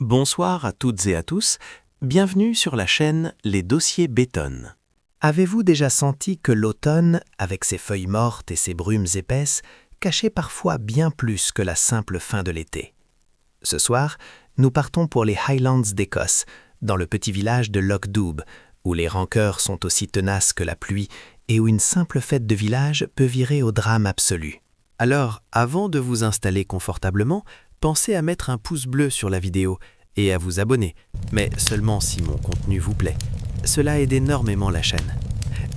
Bonsoir à toutes et à tous, bienvenue sur la chaîne Les Dossiers Béton. Avez-vous déjà senti que l'automne, avec ses feuilles mortes et ses brumes épaisses, cachait parfois bien plus que la simple fin de l'été? Ce soir, nous partons pour les Highlands d'Écosse, dans le petit village de Loch Doub, où les rancœurs sont aussi tenaces que la pluie et où une simple fête de village peut virer au drame absolu. Alors, avant de vous installer confortablement, pensez à mettre un pouce bleu sur la vidéo et à vous abonner, mais seulement si mon contenu vous plaît. Cela aide énormément la chaîne.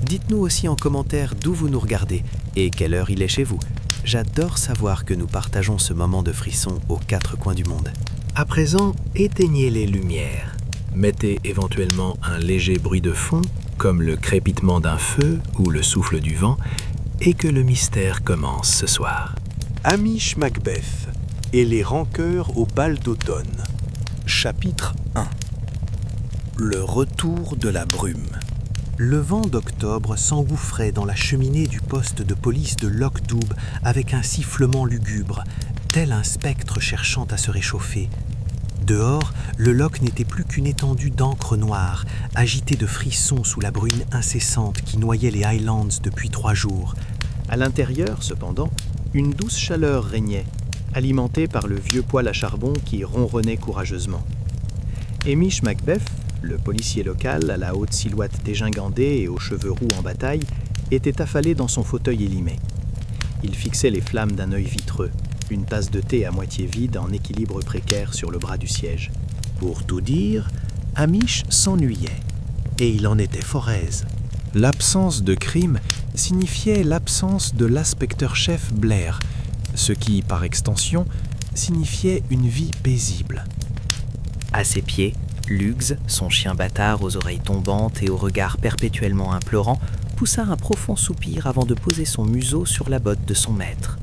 Dites-nous aussi en commentaire d'où vous nous regardez et quelle heure il est chez vous. J'adore savoir que nous partageons ce moment de frisson aux quatre coins du monde. À présent, éteignez les lumières. Mettez éventuellement un léger bruit de fond, comme le crépitement d'un feu ou le souffle du vent, et que le mystère commence ce soir. Hamish Macbeth et les rancœurs au bal d'automne. Chapitre 1. Le retour de la brume. Le vent d'octobre s'engouffrait dans la cheminée du poste de police de Loch Doub avec un sifflement lugubre, tel un spectre cherchant à se réchauffer. Dehors, le loch n'était plus qu'une étendue d'encre noire, agitée de frissons sous la bruine incessante qui noyait les Highlands depuis 3 jours. À l'intérieur, cependant, une douce chaleur régnait, alimentée par le vieux poêle à charbon qui ronronnait courageusement. Hamish Macbeth, le policier local à la haute silhouette dégingandée et aux cheveux roux en bataille, était affalé dans son fauteuil élimé. Il fixait les flammes d'un œil vitreux, une tasse de thé à moitié vide en équilibre précaire sur le bras du siège. Pour tout dire, Hamish s'ennuyait, et il en était fort aise. L'absence de crime signifiait l'absence de l'inspecteur-chef Blair, ce qui, par extension, signifiait une vie paisible. À ses pieds, Lugs, son chien bâtard aux oreilles tombantes et au regard perpétuellement implorant, poussa un profond soupir avant de poser son museau sur la botte de son maître.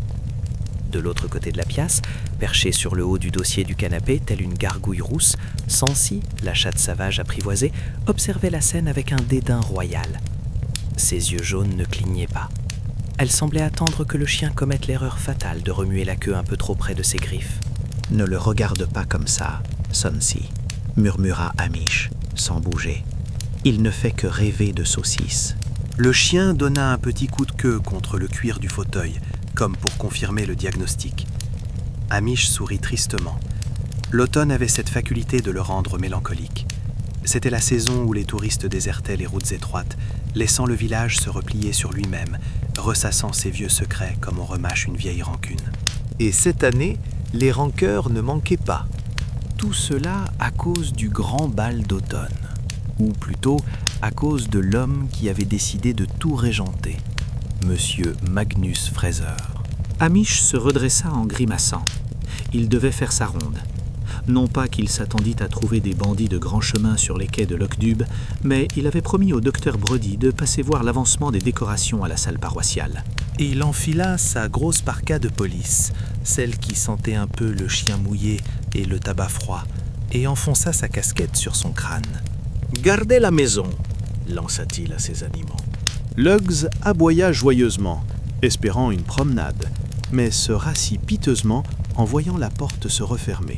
De l'autre côté de la pièce, perchée sur le haut du dossier du canapé, telle une gargouille rousse, Sancy, la chatte sauvage apprivoisée, observait la scène avec un dédain royal. Ses yeux jaunes ne clignaient pas. Elle semblait attendre que le chien commette l'erreur fatale de remuer la queue un peu trop près de ses griffes. « Ne le regarde pas comme ça, Sancy, » murmura Hamish, sans bouger. « Il ne fait que rêver de saucisses. » Le chien donna un petit coup de queue contre le cuir du fauteuil, comme pour confirmer le diagnostic. Hamish sourit tristement. L'automne avait cette faculté de le rendre mélancolique. C'était la saison où les touristes désertaient les routes étroites, laissant le village se replier sur lui-même, ressassant ses vieux secrets comme on remâche une vieille rancune. Et cette année, les rancœurs ne manquaient pas. Tout cela à cause du grand bal d'automne, ou plutôt à cause de l'homme qui avait décidé de tout régenter, Monsieur Magnus Fraser. Hamish se redressa en grimaçant. Il devait faire sa ronde. Non pas qu'il s'attendît à trouver des bandits de grand chemin sur les quais de Loch Doub, mais il avait promis au docteur Brody de passer voir l'avancement des décorations à la salle paroissiale. Il enfila sa grosse parka de police, celle qui sentait un peu le chien mouillé et le tabac froid, et enfonça sa casquette sur son crâne. « Gardez la maison !» lança-t-il à ses animaux. Lugs aboya joyeusement, espérant une promenade, mais se rassit piteusement en voyant la porte se refermer.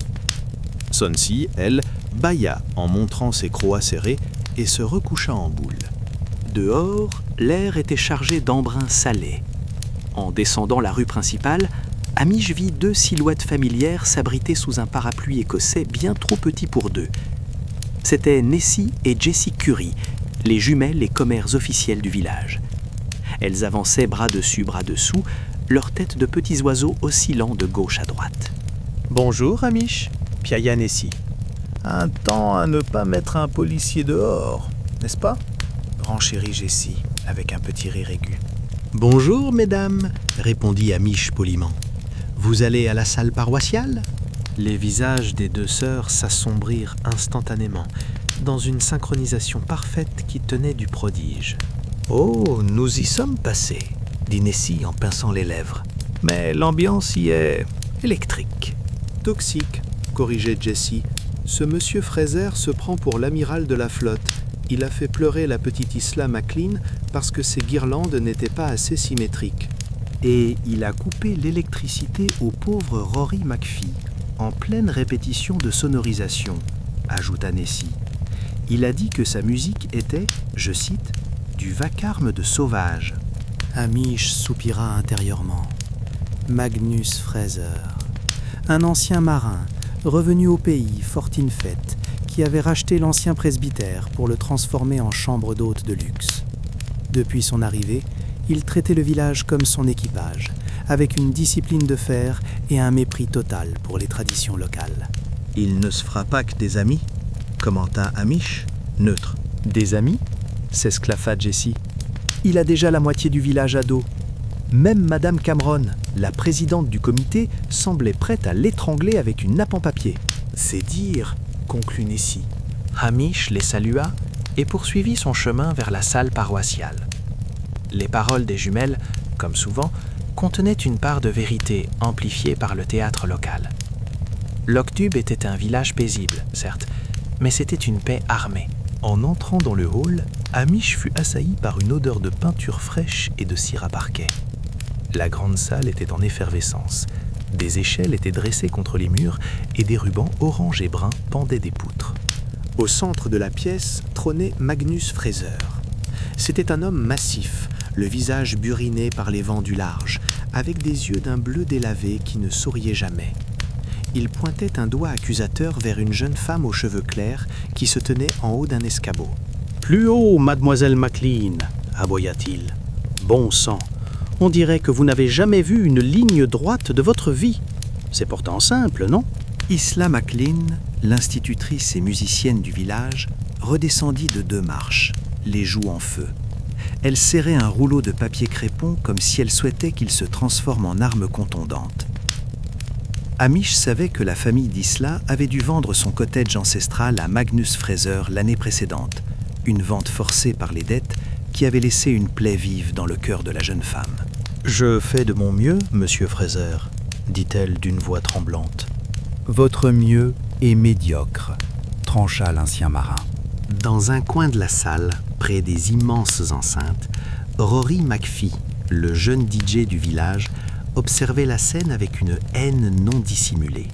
Sancy, elle, bâilla en montrant ses crocs acérés et se recoucha en boule. Dehors, l'air était chargé d'embrun salé. En descendant la rue principale, Hamish vit 2 silhouettes familières s'abriter sous un parapluie écossais bien trop petit pour 2. C'étaient Nessie et Jessie Curry, les jumelles et commères officielles du village. Elles avançaient bras dessus, bras dessous, leurs têtes de petits oiseaux oscillant de gauche à droite. « Bonjour, Hamish » piailla Nessie. « Un temps à ne pas mettre un policier dehors, n'est-ce pas ?» renchérit Jessie, avec un petit rire aigu. « Bonjour, mesdames » répondit Hamish poliment. « Vous allez à la salle paroissiale ?» Les visages des 2 sœurs s'assombrirent instantanément, dans une synchronisation parfaite qui tenait du prodige. « Oh, nous y sommes passés » dit Nessie en pinçant les lèvres. « Mais l'ambiance y est électrique. »« Toxique » corrigeait Jessie. « Ce monsieur Fraser se prend pour l'amiral de la flotte. Il a fait pleurer la petite Isla McLean parce que ses guirlandes n'étaient pas assez symétriques. Et il a coupé l'électricité au pauvre Rory McPhee. » en pleine répétition de sonorisation, ajouta Nessie. Il a dit que sa musique était, je cite, du vacarme de sauvage. Hamish soupira intérieurement. Magnus Fraser, un ancien marin, revenu au pays, fort in fête, qui avait racheté l'ancien presbytère pour le transformer en chambre d'hôte de luxe. Depuis son arrivée, il traitait le village comme son équipage, avec une discipline de fer et un mépris total pour les traditions locales. Il ne se fera pas que des amis, commenta Hamish, neutre. Des amis ? S'esclaffa Jessie. Il a déjà la moitié du village à dos. Même Madame Cameron, la présidente du comité, semblait prête à l'étrangler avec une nappe en papier. C'est dire, conclut Nessie. Hamish les salua et poursuivit son chemin vers la salle paroissiale. Les paroles des jumelles, comme souvent, contenaient une part de vérité amplifiée par le théâtre local. Lochtube était un village paisible, certes, mais c'était une paix armée. En entrant dans le hall, Hamish fut assailli par une odeur de peinture fraîche et de cire à parquet. La grande salle était en effervescence. Des échelles étaient dressées contre les murs et des rubans orange et brun pendaient des poutres. Au centre de la pièce trônait Magnus Fraser. C'était un homme massif, le visage buriné par les vents du large, avec des yeux d'un bleu délavé qui ne souriait jamais. Il pointait un doigt accusateur vers une jeune femme aux cheveux clairs qui se tenait en haut d'un escabeau. « Plus haut, mademoiselle McLean !» aboya-t-il. « Bon sang, on dirait que vous n'avez jamais vu une ligne droite de votre vie. C'est pourtant simple, non ?» Isla McLean, l'institutrice et musicienne du village, redescendit de 2 marches, les joues en feu. Elle serrait un rouleau de papier crépon comme si elle souhaitait qu'il se transforme en arme contondante. Hamish savait que la famille d'Isla avait dû vendre son cottage ancestral à Magnus Fraser l'année précédente, une vente forcée par les dettes qui avait laissé une plaie vive dans le cœur de la jeune femme. « Je fais de mon mieux, monsieur Fraser, dit-elle d'une voix tremblante. « Votre mieux est médiocre, trancha l'ancien marin. » Dans un coin de la salle, près des immenses enceintes, Rory McPhee, le jeune DJ du village, observait la scène avec une haine non dissimulée.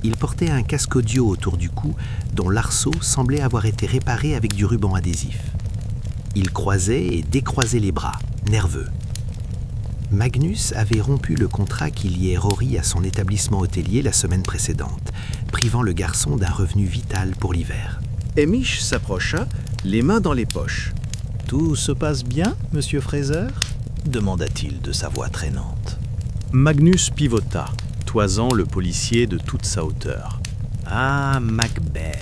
Il portait un casque audio autour du cou dont l'arceau semblait avoir été réparé avec du ruban adhésif. Il croisait et décroisait les bras, nerveux. Magnus avait rompu le contrat qui liait Rory à son établissement hôtelier la semaine précédente, privant le garçon d'un revenu vital pour l'hiver. Hamish s'approcha, les mains dans les poches. « Tout se passe bien, monsieur Fraser ?» demanda-t-il de sa voix traînante. Magnus pivota, toisant le policier de toute sa hauteur. « Ah, Macbeth,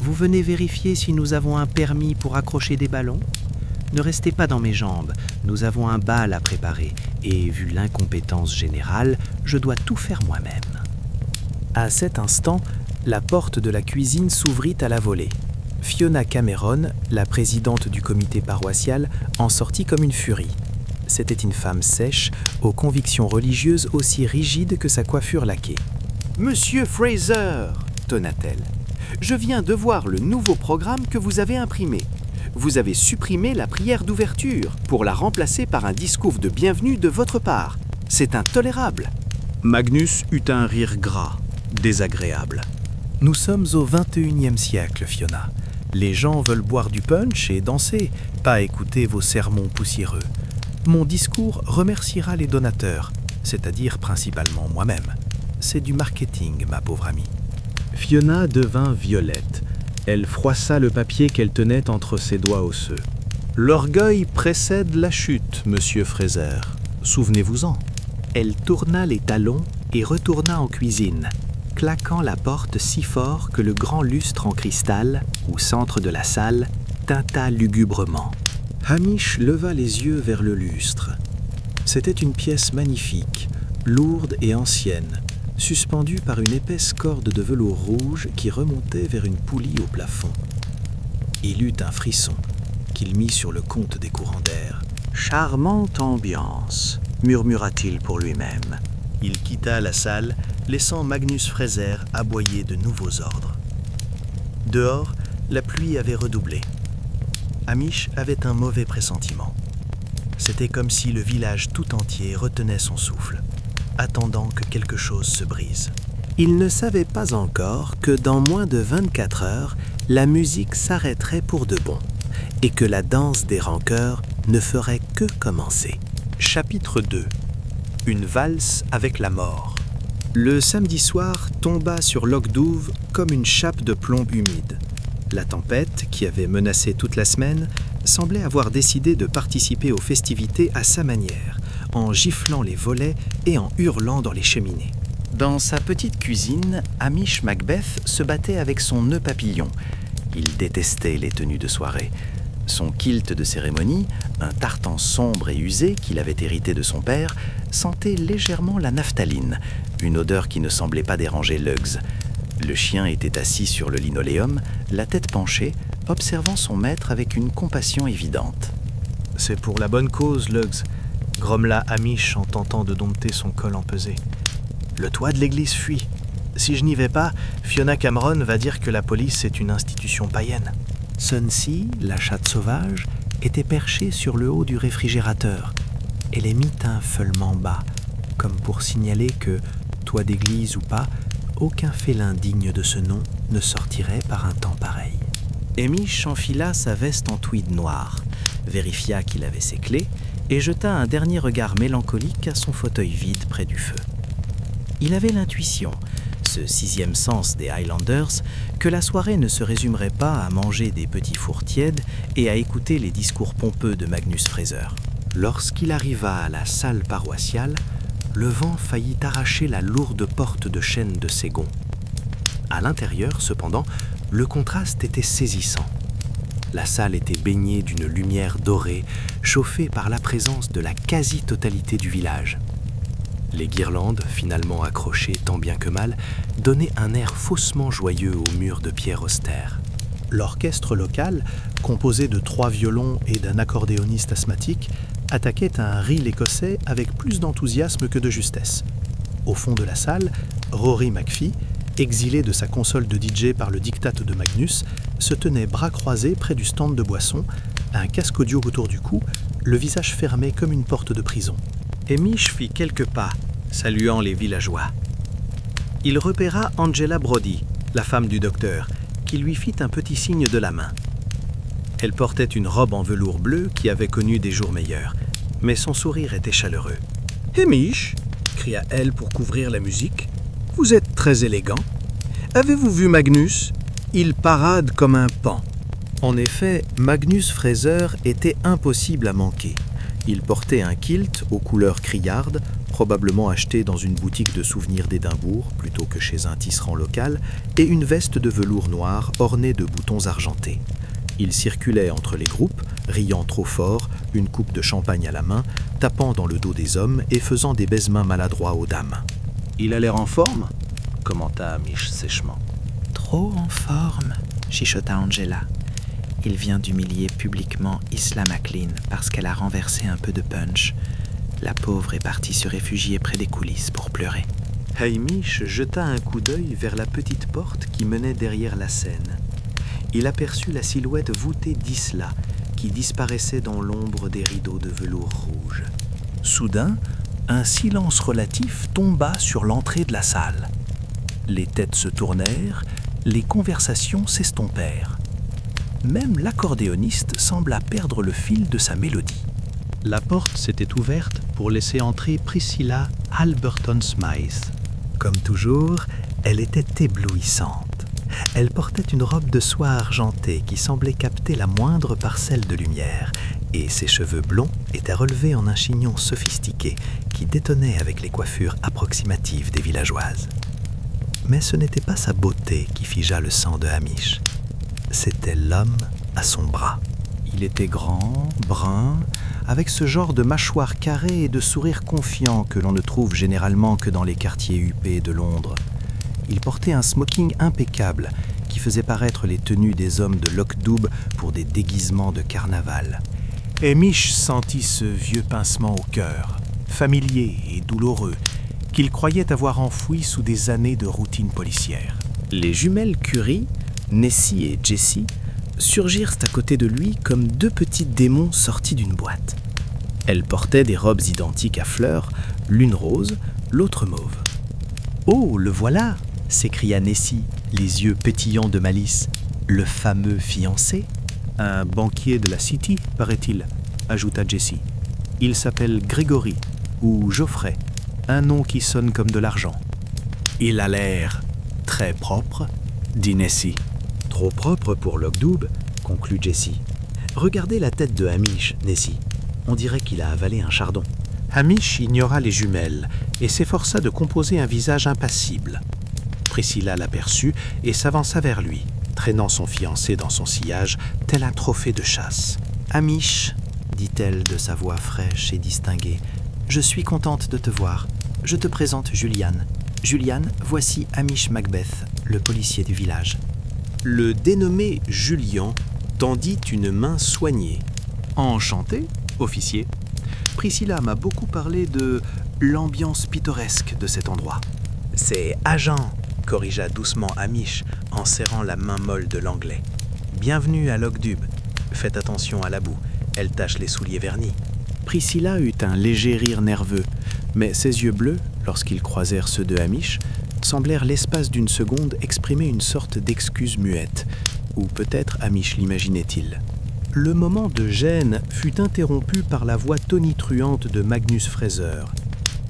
vous venez vérifier si nous avons un permis pour accrocher des ballons ? Ne restez pas dans mes jambes, nous avons un bal à préparer, et vu l'incompétence générale, je dois tout faire moi-même. » À cet instant, la porte de la cuisine s'ouvrit à la volée. Fiona Cameron, la présidente du comité paroissial, en sortit comme une furie. C'était une femme sèche, aux convictions religieuses aussi rigides que sa coiffure laquée. « Monsieur Fraser !» tonna-t-elle. « Je viens de voir le nouveau programme que vous avez imprimé. Vous avez supprimé la prière d'ouverture pour la remplacer par un discours de bienvenue de votre part. C'est intolérable. » Magnus eut un rire gras, désagréable. « Nous sommes au XXIe siècle, Fiona. Les gens veulent boire du punch et danser, pas écouter vos sermons poussiéreux. Mon discours remerciera les donateurs, c'est-à-dire principalement moi-même. C'est du marketing, ma pauvre amie. » Fiona devint violette. Elle froissa le papier qu'elle tenait entre ses doigts osseux. « L'orgueil précède la chute, monsieur Fraser. Souvenez-vous-en. » Elle tourna les talons et retourna en cuisine, claquant la porte si fort que le grand lustre en cristal, au centre de la salle, tinta lugubrement. Hamish leva les yeux vers le lustre. C'était une pièce magnifique, lourde et ancienne, suspendue par une épaisse corde de velours rouge qui remontait vers une poulie au plafond. Il eut un frisson qu'il mit sur le compte des courants d'air. « Charmante ambiance », murmura-t-il pour lui-même. Il quitta la salle, laissant Magnus Fraser aboyer de nouveaux ordres. Dehors, la pluie avait redoublé. Hamish avait un mauvais pressentiment. C'était comme si le village tout entier retenait son souffle, attendant que quelque chose se brise. Il ne savait pas encore que dans moins de 24 heures, la musique s'arrêterait pour de bon et que la danse des rancœurs ne ferait que commencer. Chapitre 2. Une valse avec la mort. Le samedi soir tomba sur Loch-Douve comme une chape de plomb humide. La tempête, qui avait menacé toute la semaine, semblait avoir décidé de participer aux festivités à sa manière, en giflant les volets et en hurlant dans les cheminées. Dans sa petite cuisine, Hamish Macbeth se battait avec son nœud papillon. Il détestait les tenues de soirée. Son kilt de cérémonie, un tartan sombre et usé qu'il avait hérité de son père, sentait légèrement la naphtaline, une odeur qui ne semblait pas déranger Lugs. Le chien était assis sur le linoléum, la tête penchée, observant son maître avec une compassion évidente. « C'est pour la bonne cause, Lugs », grommela Hamish en tentant de dompter son col empesé. « Le toit de l'église fuit. Si je n'y vais pas, Fiona Cameron va dire que la police est une institution païenne. » Sonsy, la chatte sauvage, était perchée sur le haut du réfrigérateur. Elle émit un feulement bas, comme pour signaler que, toit d'église ou pas, aucun félin digne de ce nom ne sortirait par un temps pareil. Hamish enfila sa veste en tweed noir, vérifia qu'il avait ses clés et jeta un dernier regard mélancolique à son fauteuil vide près du feu. Il avait l'intuition, ce sixième sens des Highlanders, que la soirée ne se résumerait pas à manger des petits fours tièdes et à écouter les discours pompeux de Magnus Fraser. Lorsqu'il arriva à la salle paroissiale, le vent faillit arracher la lourde porte de chêne de ses gonds. À l'intérieur, cependant, le contraste était saisissant. La salle était baignée d'une lumière dorée, chauffée par la présence de la quasi-totalité du village. Les guirlandes, finalement accrochées tant bien que mal, donnaient un air faussement joyeux aux murs de pierre austère. L'orchestre local, composé de 3 violons et d'un accordéoniste asthmatique, attaquait un reel écossais avec plus d'enthousiasme que de justesse. Au fond de la salle, Rory McPhee, exilé de sa console de DJ par le diktat de Magnus, se tenait bras croisés près du stand de boissons, un casque audio autour du cou, le visage fermé comme une porte de prison. Hamish fit quelques pas, saluant les villageois. Il repéra Angela Brody, la femme du docteur, qui lui fit un petit signe de la main. Elle portait une robe en velours bleu qui avait connu des jours meilleurs, mais son sourire était chaleureux. « Hamish !» cria-elle pour couvrir la musique. « Vous êtes très élégant. Avez-vous vu Magnus ? Il parade comme un paon. » En effet, Magnus Fraser était impossible à manquer. Il portait un kilt aux couleurs criardes, probablement acheté dans une boutique de souvenirs d'Édimbourg plutôt que chez un tisserand local, et une veste de velours noir ornée de boutons argentés. Il circulait entre les groupes, riant trop fort, une coupe de champagne à la main, tapant dans le dos des hommes et faisant des baise-mains maladroits aux dames. « Il a l'air en forme ?» commenta Hamish sèchement. « Trop en forme » chuchota Angela. Il vient d'humilier publiquement Isla MacLean parce qu'elle a renversé un peu de punch. La pauvre est partie se réfugier près des coulisses pour pleurer. Hamish jeta un coup d'œil vers la petite porte qui menait derrière la scène. Il aperçut la silhouette voûtée d'Isla qui disparaissait dans l'ombre des rideaux de velours rouge. Soudain, un silence relatif tomba sur l'entrée de la salle. Les têtes se tournèrent, les conversations s'estompèrent. Même l'accordéoniste sembla perdre le fil de sa mélodie. La porte s'était ouverte pour laisser entrer Priscilla Alberton-Smythe. Comme toujours, elle était éblouissante. Elle portait une robe de soie argentée qui semblait capter la moindre parcelle de lumière, et ses cheveux blonds étaient relevés en un chignon sophistiqué qui détonnait avec les coiffures approximatives des villageoises. Mais ce n'était pas sa beauté qui figea le sang de Hamish. C'était l'homme à son bras. Il était grand, brun, avec ce genre de mâchoire carrée et de sourire confiant que l'on ne trouve généralement que dans les quartiers huppés de Londres. Il portait un smoking impeccable qui faisait paraître les tenues des hommes de Loch-Douve pour des déguisements de carnaval. Hamish sentit ce vieux pincement au cœur, familier et douloureux, qu'il croyait avoir enfoui sous des années de routine policière. Les jumelles Curie, Nessie et Jessie, surgirent à côté de lui comme 2 petits démons sortis d'une boîte. Elles portaient des robes identiques à fleurs, l'une rose, l'autre mauve. Oh, le voilà !» s'écria Nessie, les yeux pétillants de malice. « Le fameux fiancé ?» Un banquier de la City, paraît-il, ajouta Jessie. Il s'appelle Grégory, ou Geoffrey, un nom qui sonne comme de l'argent. Il a l'air très propre, dit Nessie. Trop propre pour Lockdoob, conclut Jessie. Regardez la tête de Hamish, Nessie. On dirait qu'il a avalé un chardon. Hamish ignora les jumelles et s'efforça de composer un visage impassible. Priscilla l'aperçut et s'avança vers lui, traînant son fiancé dans son sillage, tel un trophée de chasse. « Hamish, dit-elle de sa voix fraîche et distinguée, je suis contente de te voir. Je te présente Julian. Julian, voici Hamish Macbeth, le policier du village. » Le dénommé Julian tendit une main soignée. « Enchanté, officier. Priscilla m'a beaucoup parlé de l'ambiance pittoresque de cet endroit. » « C'est agent, corrigea doucement Hamish en serrant la main molle de l'anglais. « Bienvenue à Lockdoob. Faites attention à la boue, elle tache les souliers vernis. » Priscilla eut un léger rire nerveux, mais ses yeux bleus, lorsqu'ils croisèrent ceux de Hamish, semblèrent l'espace d'une seconde exprimer une sorte d'excuse muette, ou peut-être Hamish l'imaginait-il. Le moment de gêne fut interrompu par la voix tonitruante de Magnus Fraser.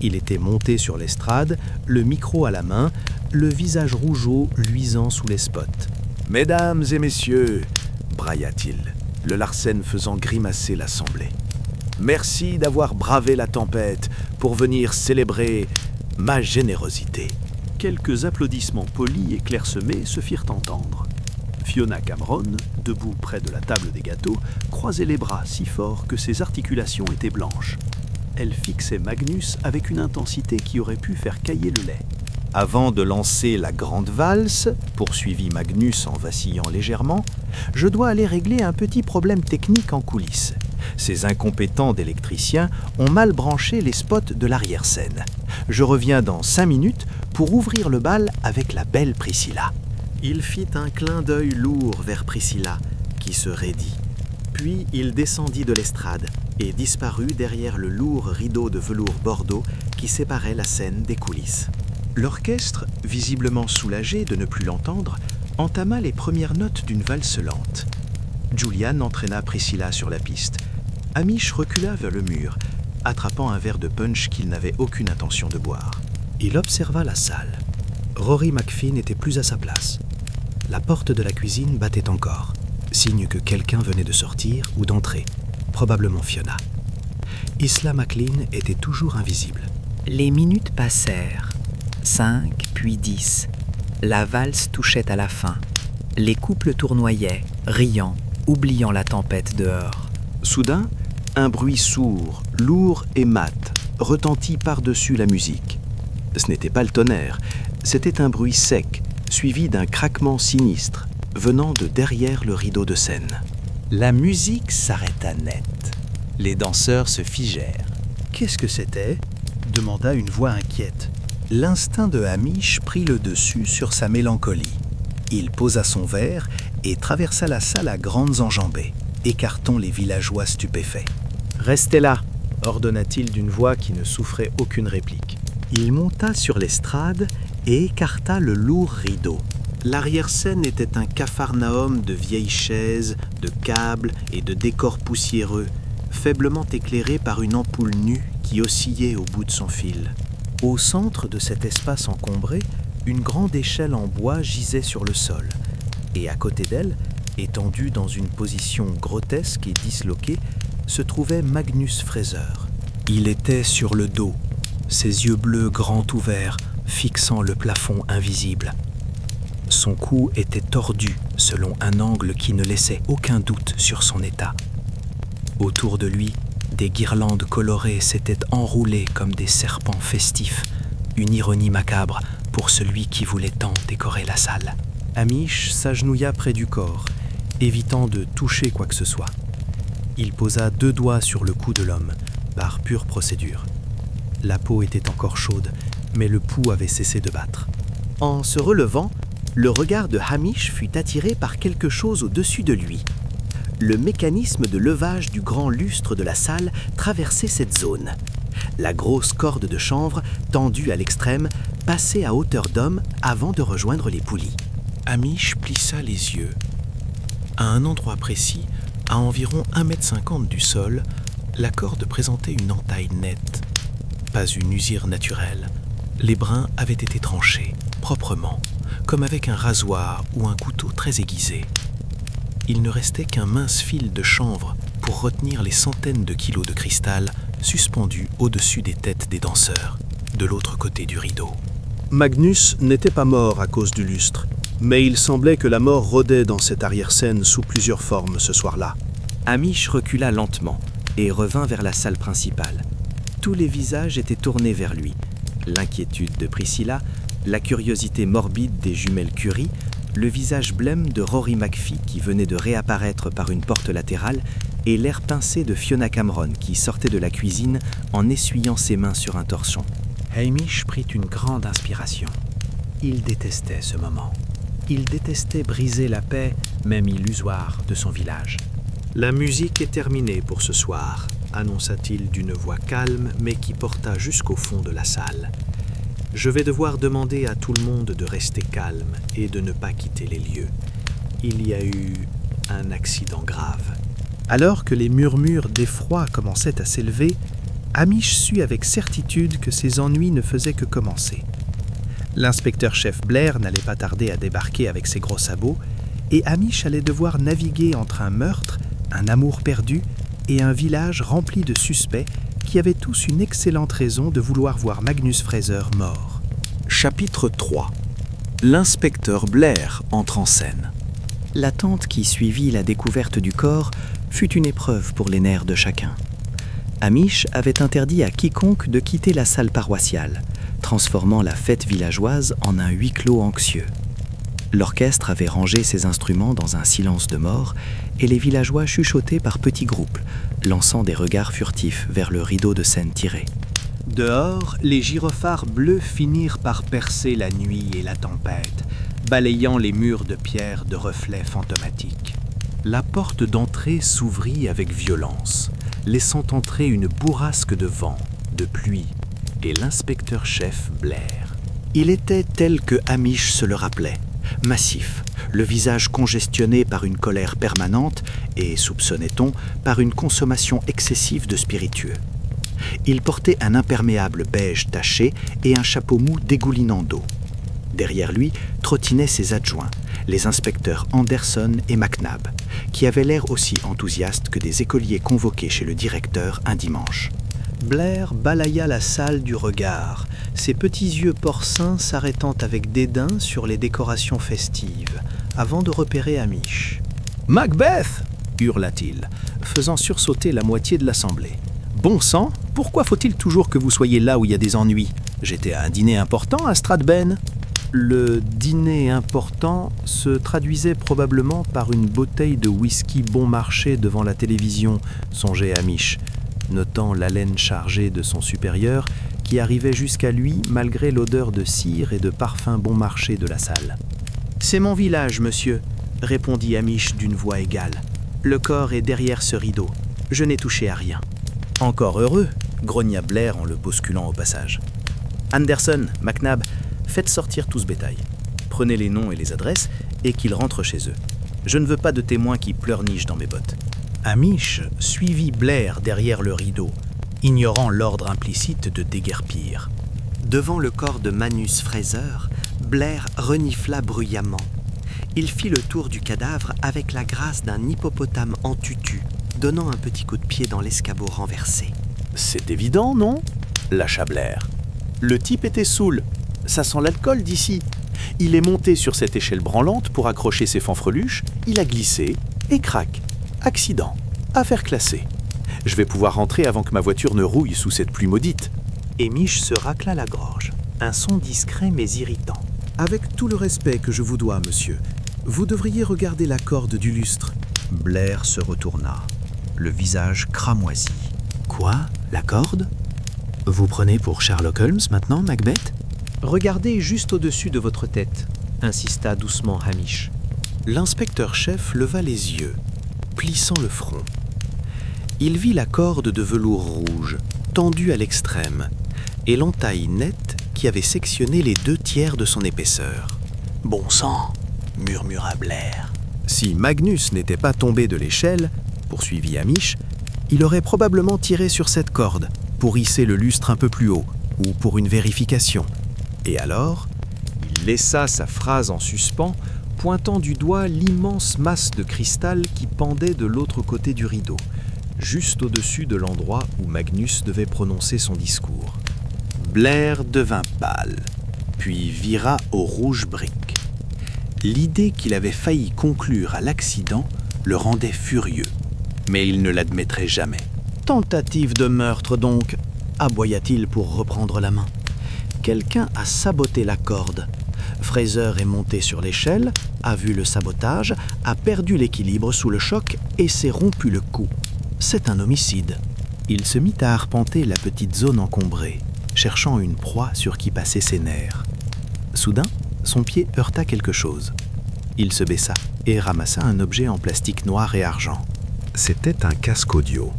Il était monté sur l'estrade, le micro à la main, le visage rougeau luisant sous les spots. « Mesdames et messieurs, brailla-t-il, le Larsen faisant grimacer l'assemblée. Merci d'avoir bravé la tempête pour venir célébrer ma générosité. » Quelques applaudissements polis et clairsemés se firent entendre. Fiona Cameron, debout près de la table des gâteaux, croisait les bras si fort que ses articulations étaient blanches. Elle fixait Magnus avec une intensité qui aurait pu faire cailler le lait. « Avant de lancer la grande valse, poursuivit Magnus en vacillant légèrement, je dois aller régler un petit problème technique en coulisses. Ces incompétents d'électriciens ont mal branché les spots de l'arrière-scène. Je reviens dans 5 minutes pour ouvrir le bal avec la belle Priscilla. » Il fit un clin d'œil lourd vers Priscilla, qui se raidit. Puis il descendit de l'estrade et disparut derrière le lourd rideau de velours bordeaux qui séparait la scène des coulisses. L'orchestre, visiblement soulagé de ne plus l'entendre, entama les premières notes d'une valse lente. Julian entraîna Priscilla sur la piste. Hamish recula vers le mur, attrapant un verre de punch qu'il n'avait aucune intention de boire. Il observa la salle. Rory McPhee n'était plus à sa place. La porte de la cuisine battait encore, signe que quelqu'un venait de sortir ou d'entrer, probablement Fiona. Isla McLean était toujours invisible. Les minutes passèrent. 5, puis 10. La valse touchait à la fin. Les couples tournoyaient, riant, oubliant la tempête dehors. Soudain, un bruit sourd, lourd et mat retentit par-dessus la musique. Ce n'était pas le tonnerre, c'était un bruit sec, suivi d'un craquement sinistre, venant de derrière le rideau de scène. La musique s'arrêta net. Les danseurs se figèrent. « Qu'est-ce que c'était » demanda une voix inquiète. L'instinct de Hamish prit le dessus sur sa mélancolie. Il posa son verre et traversa la salle à grandes enjambées, écartant les villageois stupéfaits. « Restez là !» ordonna-t-il d'une voix qui ne souffrait aucune réplique. Il monta sur l'estrade et écarta le lourd rideau. L'arrière-scène était un capharnaüm de vieilles chaises, de câbles et de décors poussiéreux, faiblement éclairé par une ampoule nue qui oscillait au bout de son fil. Au centre de cet espace encombré, une grande échelle en bois gisait sur le sol, et à côté d'elle, étendue dans une position grotesque et disloquée, se trouvait Magnus Fraser. Il était sur le dos, ses yeux bleus grands ouverts, fixant le plafond invisible. Son cou était tordu selon un angle qui ne laissait aucun doute sur son état. Autour de lui, des guirlandes colorées s'étaient enroulées comme des serpents festifs, une ironie macabre pour celui qui voulait tant décorer la salle. Hamish s'agenouilla près du corps, évitant de toucher quoi que ce soit. Il posa 2 doigts sur le cou de l'homme, par pure procédure. La peau était encore chaude, mais le pouls avait cessé de battre. En se relevant, le regard de Hamish fut attiré par quelque chose au-dessus de lui. Le mécanisme de levage du grand lustre de la salle traversait cette zone. La grosse corde de chanvre, tendue à l'extrême, passer à hauteur d'homme avant de rejoindre les poulies. Hamish plissa les yeux. À un endroit précis, à environ 1,50 m du sol, la corde présentait une entaille nette. Pas une usure naturelle. Les brins avaient été tranchés, proprement, comme avec un rasoir ou un couteau très aiguisé. Il ne restait qu'un mince fil de chanvre pour retenir les centaines de kilos de cristal suspendus au-dessus des têtes des danseurs, de l'autre côté du rideau. Magnus n'était pas mort à cause du lustre, mais il semblait que la mort rôdait dans cette arrière-scène sous plusieurs formes ce soir-là. Hamish recula lentement et revint vers la salle principale. Tous les visages étaient tournés vers lui. L'inquiétude de Priscilla, la curiosité morbide des jumelles Curie, le visage blême de Rory McPhee qui venait de réapparaître par une porte latérale et l'air pincé de Fiona Cameron qui sortait de la cuisine en essuyant ses mains sur un torchon. Hamish prit une grande inspiration. Il détestait ce moment. Il détestait briser la paix, même illusoire, de son village. « La musique est terminée pour ce soir », annonça-t-il d'une voix calme mais qui porta jusqu'au fond de la salle. « Je vais devoir demander à tout le monde de rester calme et de ne pas quitter les lieux. Il y a eu un accident grave. » Alors que les murmures d'effroi commençaient à s'élever, Hamish sut avec certitude que ses ennuis ne faisaient que commencer. L'inspecteur-chef Blair n'allait pas tarder à débarquer avec ses gros sabots, et Hamish allait devoir naviguer entre un meurtre, un amour perdu et un village rempli de suspects qui avaient tous une excellente raison de vouloir voir Magnus Fraser mort. Chapitre 3. L'inspecteur Blair entre en scène. L'attente qui suivit la découverte du corps fut une épreuve pour les nerfs de chacun. Hamish avait interdit à quiconque de quitter la salle paroissiale, transformant la fête villageoise en un huis clos anxieux. L'orchestre avait rangé ses instruments dans un silence de mort et les villageois chuchotaient par petits groupes, lançant des regards furtifs vers le rideau de scène tiré. Dehors, les gyrophares bleus finirent par percer la nuit et la tempête, balayant les murs de pierre de reflets fantomatiques. La porte d'entrée s'ouvrit avec violence, laissant entrer une bourrasque de vent, de pluie, et l'inspecteur-chef Blair. Il était tel que Hamish se le rappelait, massif, le visage congestionné par une colère permanente et, soupçonnait-on, par une consommation excessive de spiritueux. Il portait un imperméable beige taché et un chapeau mou dégoulinant d'eau. Derrière lui trottinaient ses adjoints, les inspecteurs Anderson et McNabb, qui avaient l'air aussi enthousiastes que des écoliers convoqués chez le directeur un dimanche. Blair balaya la salle du regard, ses petits yeux porcins s'arrêtant avec dédain sur les décorations festives, avant de repérer Hamish. « Macbeth !» hurla-t-il, faisant sursauter la moitié de l'assemblée. « Bon sang, pourquoi faut-il toujours que vous soyez là où il y a des ennuis ? J'étais à un dîner important à Stratben. » Le dîner important se traduisait probablement par une bouteille de whisky bon marché devant la télévision, songeait Hamish, notant l'haleine chargée de son supérieur qui arrivait jusqu'à lui malgré l'odeur de cire et de parfum bon marché de la salle. « C'est mon village, monsieur », répondit Hamish d'une voix égale. « Le corps est derrière ce rideau. Je n'ai touché à rien. »« Encore heureux », grogna Blair en le bousculant au passage. « Anderson, McNabb, faites sortir tout ce bétail. Prenez les noms et les adresses et qu'ils rentrent chez eux. Je ne veux pas de témoins qui pleurnichent dans mes bottes. » Hamish suivit Blair derrière le rideau, ignorant l'ordre implicite de déguerpir. Devant le corps de Magnus Fraser, Blair renifla bruyamment. Il fit le tour du cadavre avec la grâce d'un hippopotame en tutu, donnant un petit coup de pied dans l'escabeau renversé. « C'est évident, non ?» lâcha Blair. « Le type était saoul. Ça sent l'alcool d'ici. Il est monté sur cette échelle branlante pour accrocher ses fanfreluches, il a glissé et crac. Accident. Affaire classée. Je vais pouvoir rentrer avant que ma voiture ne rouille sous cette pluie maudite. » Hamish se racla la gorge, un son discret mais irritant. « Avec tout le respect que je vous dois, monsieur, vous devriez regarder la corde du lustre. » Blair se retourna, le visage cramoisi. « Quoi ? La corde ? Vous prenez pour Sherlock Holmes maintenant, Macbeth ? Regardez juste au-dessus de votre tête, insista doucement Hamish. L'inspecteur-chef leva les yeux, plissant le front. Il vit la corde de velours rouge, tendue à l'extrême, et l'entaille nette qui avait sectionné les 2/3 de son épaisseur. « Bon sang !» murmura Blair. Si Magnus n'était pas tombé de l'échelle, poursuivit Hamish, il aurait probablement tiré sur cette corde pour hisser le lustre un peu plus haut ou pour une vérification. Et alors, Il laissa sa phrase en suspens, pointant du doigt l'immense masse de cristal qui pendait de l'autre côté du rideau, juste au-dessus de l'endroit où Magnus devait prononcer son discours. Blair devint pâle, puis vira au rouge brique. L'idée qu'il avait failli conclure à l'accident le rendait furieux, mais il ne l'admettrait jamais. « Tentative de meurtre donc », aboya-t-il pour reprendre la main. « Quelqu'un a saboté la corde. Fraser est monté sur l'échelle, a vu le sabotage, a perdu l'équilibre sous le choc et s'est rompu le cou. C'est un homicide. » il se mit à arpenter la petite zone encombrée, cherchant une proie sur qui passer ses nerfs. Soudain, son pied heurta quelque chose. Il se baissa et ramassa un objet en plastique noir et argent. C'était un casque audio,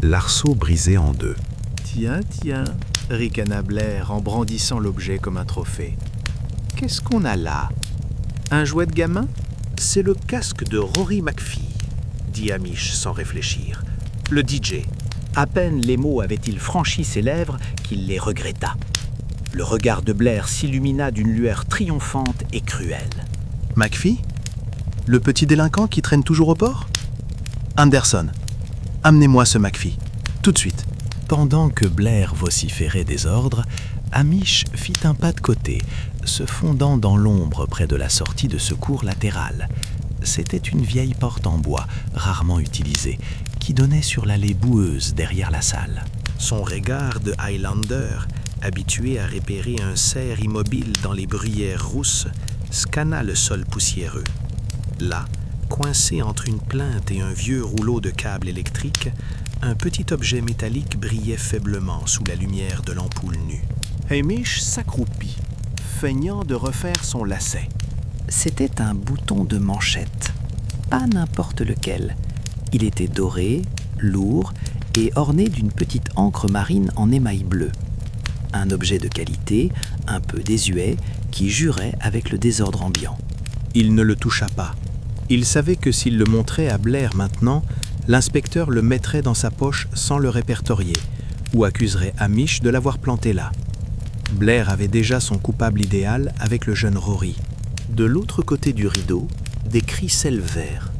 l'arceau brisé en deux. Tiens, ricana Blair en brandissant l'objet comme un trophée. Qu'est-ce qu'on a là? Un jouet de gamin? C'est le casque de Rory McPhee, dit Hamish sans réfléchir. Le DJ. À peine les mots avaient-ils franchi ses lèvres qu'il les regretta. Le regard de Blair s'illumina d'une lueur triomphante et cruelle. « McPhee? Le petit délinquant qui traîne toujours au port? Anderson, amenez-moi ce McPhee, tout de suite. » Pendant que Blair vociférait des ordres, Hamish fit un pas de côté, se fondant dans l'ombre près de la sortie de secours latérale. C'était une vieille porte en bois, rarement utilisée, qui donnait sur l'allée boueuse derrière la salle. Son regard de Highlander, habitué à repérer un cerf immobile dans les bruyères rousses, scanna le sol poussiéreux. Là, coincé entre une plinthe et un vieux rouleau de câble électrique, un petit objet métallique brillait faiblement sous la lumière de l'ampoule nue. Hamish s'accroupit, feignant de refaire son lacet. C'était un bouton de manchette, pas n'importe lequel. Il était doré, lourd et orné d'une petite encre marine en émail bleu. Un objet de qualité, un peu désuet, qui jurait avec le désordre ambiant. Il ne le toucha pas. Il savait que s'il le montrait à Blair maintenant, l'inspecteur le mettrait dans sa poche sans le répertorier, ou accuserait Hamish de l'avoir planté là. Blair avait déjà son coupable idéal avec le jeune Rory. De l'autre côté du rideau, des cris s'élevèrent.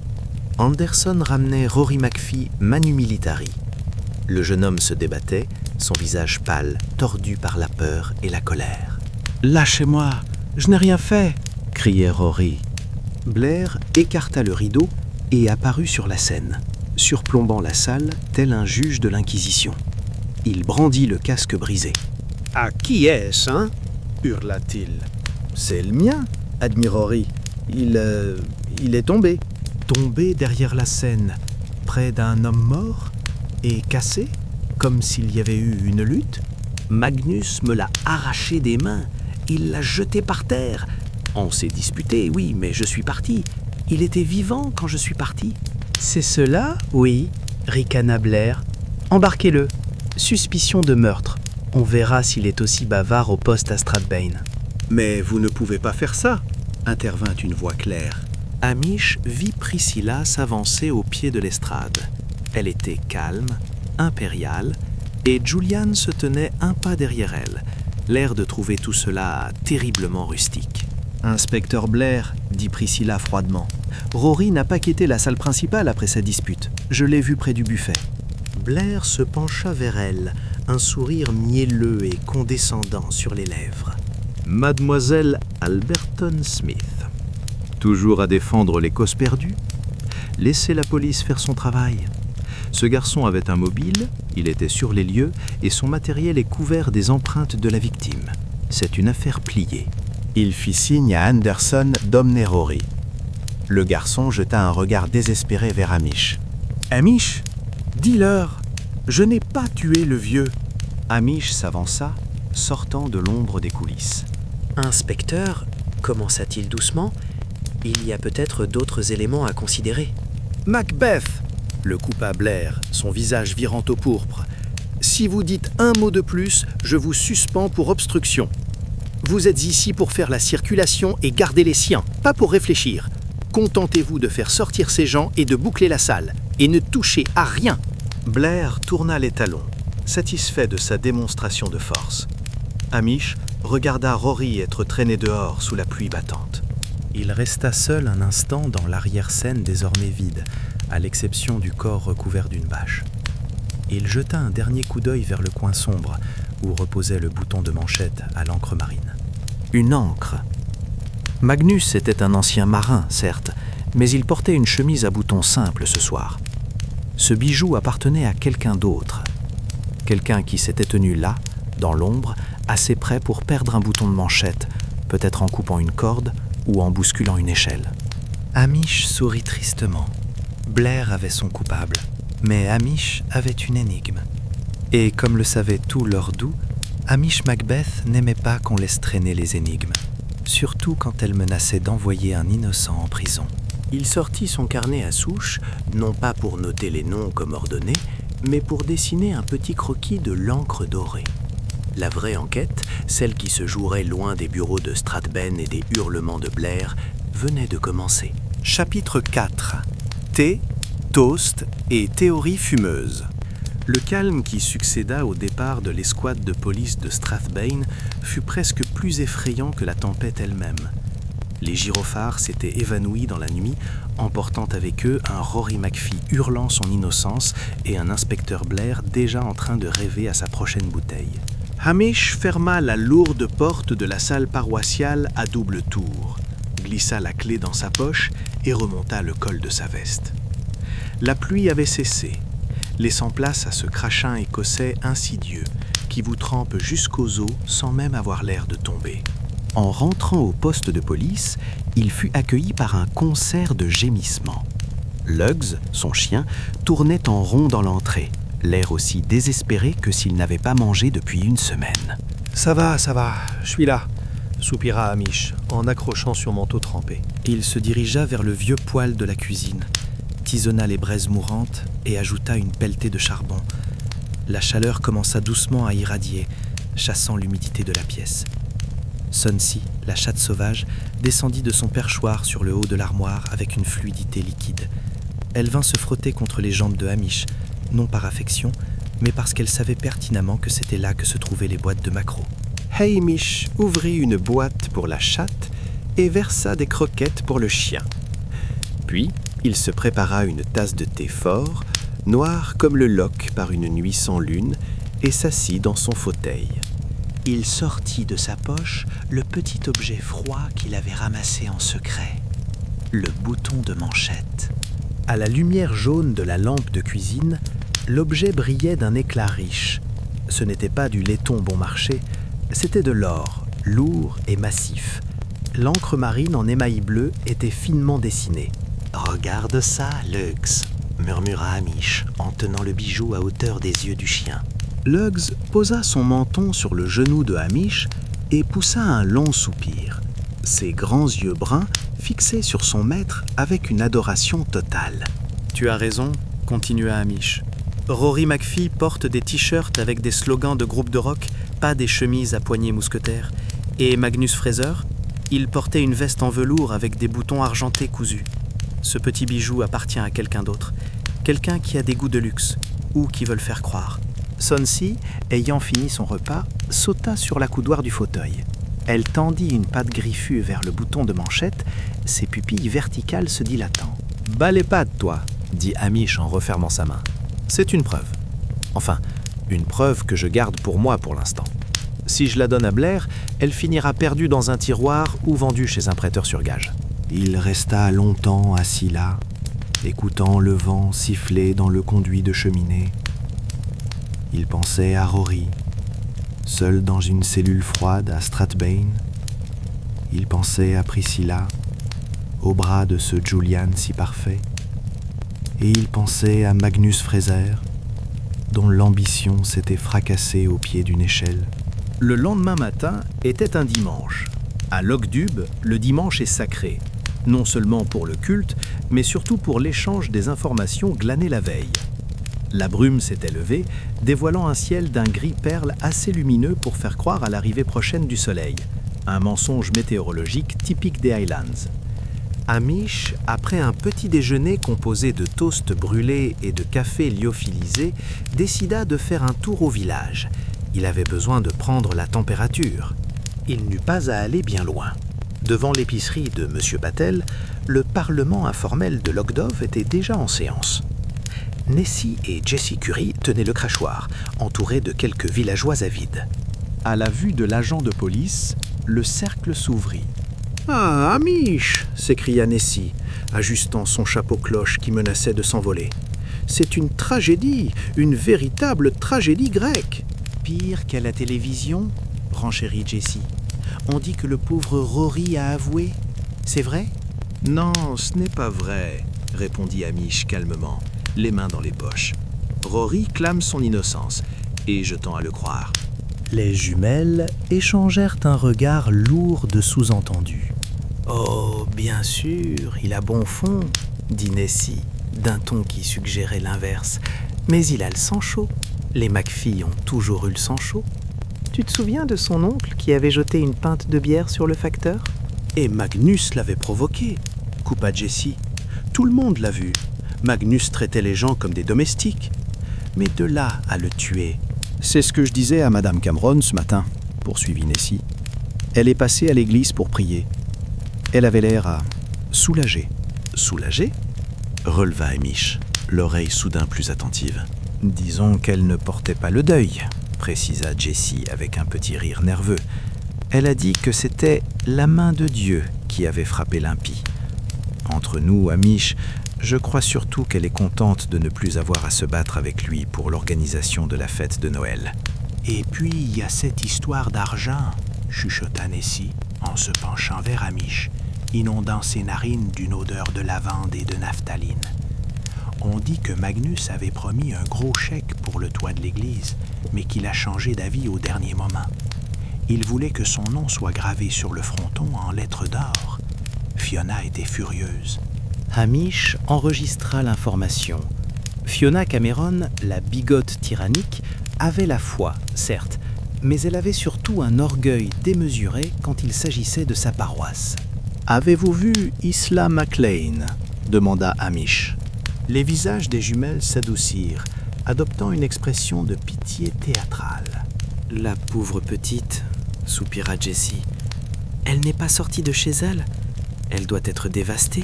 Anderson ramenait Rory McPhee manu militari. Le jeune homme se débattait, son visage pâle, tordu par la peur et la colère. « Lâchez-moi, je n'ai rien fait !» criait Rory. Blair écarta le rideau et apparut sur la scène, surplombant la salle tel un juge de l'Inquisition. Il brandit le casque brisé. « À qui est-ce, hein ?» hurla-t-il. « C'est le mien, admit Rory. Il est tombé. » Tombé derrière la scène, près d'un homme mort et cassé, comme s'il y avait eu une lutte. Magnus me l'a arraché des mains, il l'a jeté par terre. On s'est disputé, oui, mais je suis parti. Il était vivant quand je suis parti. C'est cela? Oui, ricana Blair. Embarquez-le. Suspicion de meurtre. On verra s'il est aussi bavard au poste à Stradbane. Mais vous ne pouvez pas faire ça, intervint une voix claire. Hamish vit Priscilla s'avancer au pied de l'estrade. Elle était calme, impériale, et Julian se tenait un pas derrière elle, l'air de trouver tout cela terriblement rustique. « Inspecteur Blair, dit Priscilla froidement, Rory n'a pas quitté la salle principale après sa dispute. Je l'ai vu près du buffet. » Blair se pencha vers elle, un sourire mielleux et condescendant sur les lèvres. « Mademoiselle Alberton Smith. Toujours à défendre les causes perdues? Laissez la police faire son travail. Ce garçon avait un mobile, il était sur les lieux et son matériel est couvert des empreintes de la victime. C'est une affaire pliée. » Il fit signe à Anderson d'emmener Rory. Le garçon jeta un regard désespéré vers Hamish. « Hamish, dis-leur, je n'ai pas tué le vieux. » Hamish s'avança, sortant de l'ombre des coulisses. « Inspecteur, commença-t-il doucement, il y a peut-être d'autres éléments à considérer. »« Macbeth !» le coupa Blair, son visage virant au pourpre. « Si vous dites un mot de plus, je vous suspends pour obstruction. » Vous êtes ici pour faire la circulation et garder les siens, pas pour réfléchir. Contentez-vous de faire sortir ces gens et de boucler la salle. Et ne touchez à rien. Blair tourna les talons, satisfait de sa démonstration de force. Hamish regarda Rory être traîné dehors sous la pluie battante. Il resta seul un instant dans l'arrière-scène désormais vide, à l'exception du corps recouvert d'une bâche. Il jeta un dernier coup d'œil vers le coin sombre, où reposait le bouton de manchette à l'encre marine. Une encre. Magnus était un ancien marin, certes, mais il portait une chemise à boutons simples ce soir. Ce bijou appartenait à quelqu'un d'autre. Quelqu'un qui s'était tenu là, dans l'ombre, assez près pour perdre un bouton de manchette, peut-être en coupant une corde ou en bousculant une échelle. Hamish sourit tristement. Blair avait son coupable, mais Hamish avait une énigme. Et comme le savait tout Lord Doux, Hamish Macbeth n'aimait pas qu'on laisse traîner les énigmes, surtout quand elles menaçaient d'envoyer un innocent en prison. Il sortit son carnet à souche, non pas pour noter les noms comme ordonné, mais pour dessiner un petit croquis de l'encre dorée. La vraie enquête, celle qui se jouerait loin des bureaux de Stratben et des hurlements de Blair, venait de commencer. Chapitre 4. Thé, toast et théorie fumeuse. Le calme qui succéda au départ de l'escouade de police de Strathbane fut presque plus effrayant que la tempête elle-même. Les gyrophares s'étaient évanouis dans la nuit, emportant avec eux un Rory McPhee hurlant son innocence et un inspecteur Blair déjà en train de rêver à sa prochaine bouteille. Hamish ferma la lourde porte de la salle paroissiale à double tour, glissa la clé dans sa poche et remonta le col de sa veste. La pluie avait cessé, laissant place à ce crachin écossais insidieux qui vous trempe jusqu'aux os sans même avoir l'air de tomber. En rentrant au poste de police, il fut accueilli par un concert de gémissements. Lugs, son chien, tournait en rond dans l'entrée, l'air aussi désespéré que s'il n'avait pas mangé depuis une semaine. Ça va, je suis là, soupira Hamish en accrochant son manteau trempé. Il se dirigea vers le vieux poêle de la cuisine, tisonna les braises mourantes et ajouta une pelletée de charbon. La chaleur commença doucement à irradier, chassant l'humidité de la pièce. Sonsy, la chatte sauvage, descendit de son perchoir sur le haut de l'armoire avec une fluidité liquide. Elle vint se frotter contre les jambes de Hamish, non par affection, mais parce qu'elle savait pertinemment que c'était là que se trouvaient les boîtes de maquereaux. Hamish ouvrit une boîte pour la chatte et versa des croquettes pour le chien. Puis, il se prépara une tasse de thé fort, noir comme le loch par une nuit sans lune, et s'assit dans son fauteuil. Il sortit de sa poche le petit objet froid qu'il avait ramassé en secret, le bouton de manchette. À la lumière jaune de la lampe de cuisine, l'objet brillait d'un éclat riche. Ce n'était pas du laiton bon marché, c'était de l'or, lourd et massif. L'encre marine en émail bleu était finement dessinée. « Regarde ça, Lugs !» murmura Hamish en tenant le bijou à hauteur des yeux du chien. Lugs posa son menton sur le genou de Hamish et poussa un long soupir, ses grands yeux bruns fixés sur son maître avec une adoration totale. « Tu as raison », continua Hamish. « Rory McPhee porte des t-shirts avec des slogans de groupe de rock, pas des chemises à poignets mousquetaires. Et Magnus Fraser, il portait une veste en velours avec des boutons argentés cousus. Ce petit bijou appartient à quelqu'un d'autre, quelqu'un qui a des goûts de luxe, ou qui veut le faire croire. » Sonsy, ayant fini son repas, sauta sur l'accoudoir du fauteuil. Elle tendit une patte griffue vers le bouton de manchette, ses pupilles verticales se dilatant. « Bats les pattes, toi !» dit Hamish en refermant sa main. « C'est une preuve. Enfin, une preuve que je garde pour moi pour l'instant. Si je la donne à Blair, elle finira perdue dans un tiroir ou vendue chez un prêteur sur gage. » Il resta longtemps assis là, écoutant le vent siffler dans le conduit de cheminée. Il pensait à Rory, seul dans une cellule froide à Strathbane. Il pensait à Priscilla, au bras de ce Julian si parfait. Et il pensait à Magnus Fraser, dont l'ambition s'était fracassée au pied d'une échelle. Le lendemain matin était un dimanche. À Loch-Dubh, le dimanche est sacré, non seulement pour le culte, mais surtout pour l'échange des informations glanées la veille. La brume s'était levée, dévoilant un ciel d'un gris perle assez lumineux pour faire croire à l'arrivée prochaine du soleil. Un mensonge météorologique typique des Highlands. Hamish, après un petit déjeuner composé de toast brûlés et de café lyophilisé, décida de faire un tour au village. Il avait besoin de prendre la température. Il n'eut pas à aller bien loin. Devant l'épicerie de M. Patel, le parlement informel de Logdov était déjà en séance. Nessie et Jessie Curry tenaient le crachoir, entourés de quelques villageois avides. À la vue de l'agent de police, le cercle s'ouvrit. « Ah, Hamish !» s'écria Nessie, ajustant son chapeau-cloche qui menaçait de s'envoler. « C'est une tragédie, une véritable tragédie grecque !» « Pire qu'à la télévision ?» renchérit Jessie. « On dit que le pauvre Rory a avoué. C'est vrai ?» « Non, ce n'est pas vrai, » répondit Hamish calmement, les mains dans les poches. Rory clame son innocence, et je tends à le croire. Les jumelles échangèrent un regard lourd de sous-entendus. « Oh, bien sûr, il a bon fond, » dit Nessie, d'un ton qui suggérait l'inverse. « Mais il a le sang chaud. Les McPhee ont toujours eu le sang chaud. Tu te souviens de son oncle qui avait jeté une pinte de bière sur le facteur ? » « Et Magnus l'avait provoqué, » coupa Jessie. « Tout le monde l'a vu. Magnus traitait les gens comme des domestiques. Mais de là à le tuer... » « C'est ce que je disais à Madame Cameron ce matin, » poursuivit Nessie. « Elle est passée à l'église pour prier. Elle avait l'air soulagée. »« Soulagée ?» releva Hamish, l'oreille soudain plus attentive. « Disons qu'elle ne portait pas le deuil, » précisa Jessie avec un petit rire nerveux. Elle a dit que c'était la main de Dieu qui avait frappé l'impie. Entre nous, Hamish, je crois surtout qu'elle est contente de ne plus avoir à se battre avec lui pour l'organisation de la fête de Noël. « Et puis, il y a cette histoire d'argent, » chuchota Nessie, en se penchant vers Hamish, inondant ses narines d'une odeur de lavande et de naphtaline. On dit que Magnus avait promis un gros chèque pour le toit de l'église, mais qu'il a changé d'avis au dernier moment. Il voulait que son nom soit gravé sur le fronton en lettres d'or. Fiona était furieuse. Hamish enregistra l'information. Fiona Cameron, la bigote tyrannique, avait la foi, certes, mais elle avait surtout un orgueil démesuré quand il s'agissait de sa paroisse. « Avez-vous vu Isla McLean ?» demanda Hamish. Les visages des jumelles s'adoucirent, adoptant une expression de pitié théâtrale. « La pauvre petite, » soupira Jessie. « Elle n'est pas sortie de chez elle. Elle doit être dévastée.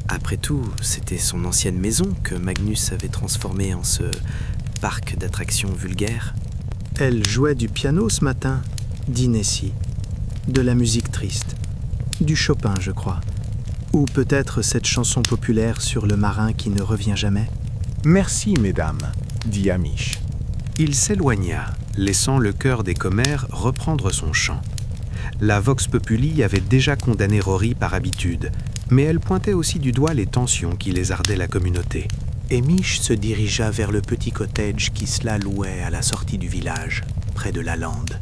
Après tout, c'était son ancienne maison que Magnus avait transformée en ce parc d'attractions vulgaires. »« Elle jouait du piano ce matin, » dit Nessie. « De la musique triste. Du Chopin, je crois. Ou peut-être cette chanson populaire sur le marin qui ne revient jamais. »« Merci, mesdames, » dit Hamish. Il s'éloigna, laissant le chœur des commères reprendre son chant. La Vox Populi avait déjà condamné Rory par habitude, mais elle pointait aussi du doigt les tensions qui lézardaient la communauté. Hamish se dirigea vers le petit cottage qu'Isla louait à la sortie du village, près de la lande.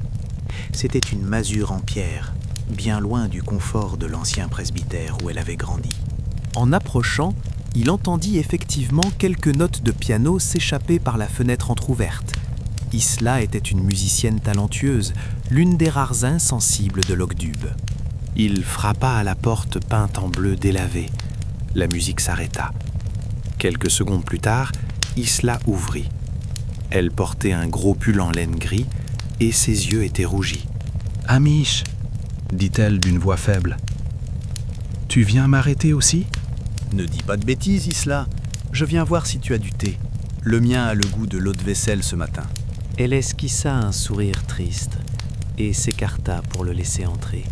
C'était une masure en pierre, bien loin du confort de l'ancien presbytère où elle avait grandi. En approchant, il entendit effectivement quelques notes de piano s'échapper par la fenêtre entr'ouverte. Isla était une musicienne talentueuse, l'une des rares insensibles de Logdub. Il frappa à la porte peinte en bleu délavé. La musique s'arrêta. Quelques secondes plus tard, Isla ouvrit. Elle portait un gros pull en laine gris et ses yeux étaient rougis. « Hamish !» dit-elle d'une voix faible. « Tu viens m'arrêter aussi ?»« Ne dis pas de bêtises, Isla. Je viens voir si tu as du thé. Le mien a le goût de l'eau de vaisselle ce matin. » Elle esquissa un sourire triste et s'écarta pour le laisser entrer.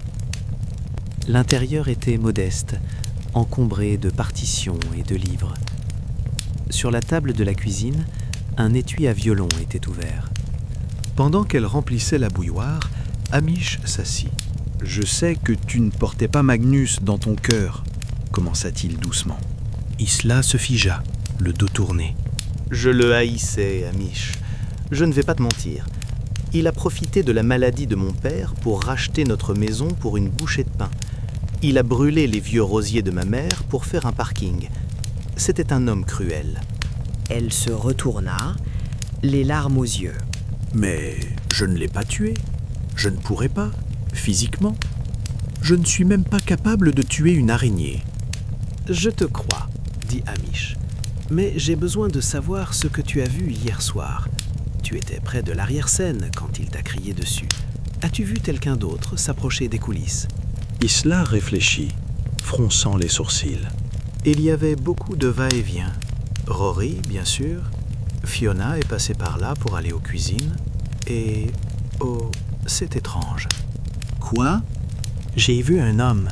L'intérieur était modeste, encombré de partitions et de livres. Sur la table de la cuisine, un étui à violon était ouvert. Pendant qu'elle remplissait la bouilloire, Hamish s'assit. « Je sais que tu ne portais pas Magnus dans ton cœur, » commença-t-il doucement. Isla se figea, le dos tourné. « Je le haïssais, Hamish. Je ne vais pas te mentir. Il a profité de la maladie de mon père pour racheter notre maison pour une bouchée de pain. Il a brûlé les vieux rosiers de ma mère pour faire un parking. C'était un homme cruel. » Elle se retourna, les larmes aux yeux. « Mais je ne l'ai pas tué. Je ne pourrais pas. » Physiquement, je ne suis même pas capable de tuer une araignée. Je te crois, dit Hamish. Mais j'ai besoin de savoir ce que tu as vu hier soir. Tu étais près de l'arrière-scène quand il t'a crié dessus. As-tu vu quelqu'un d'autre s'approcher des coulisses? Isla réfléchit, fronçant les sourcils. Il y avait beaucoup de va-et-vient. Rory, bien sûr. Fiona est passée par là pour aller aux cuisines. Et... oh, c'est étrange. Quoi? J'ai vu un homme,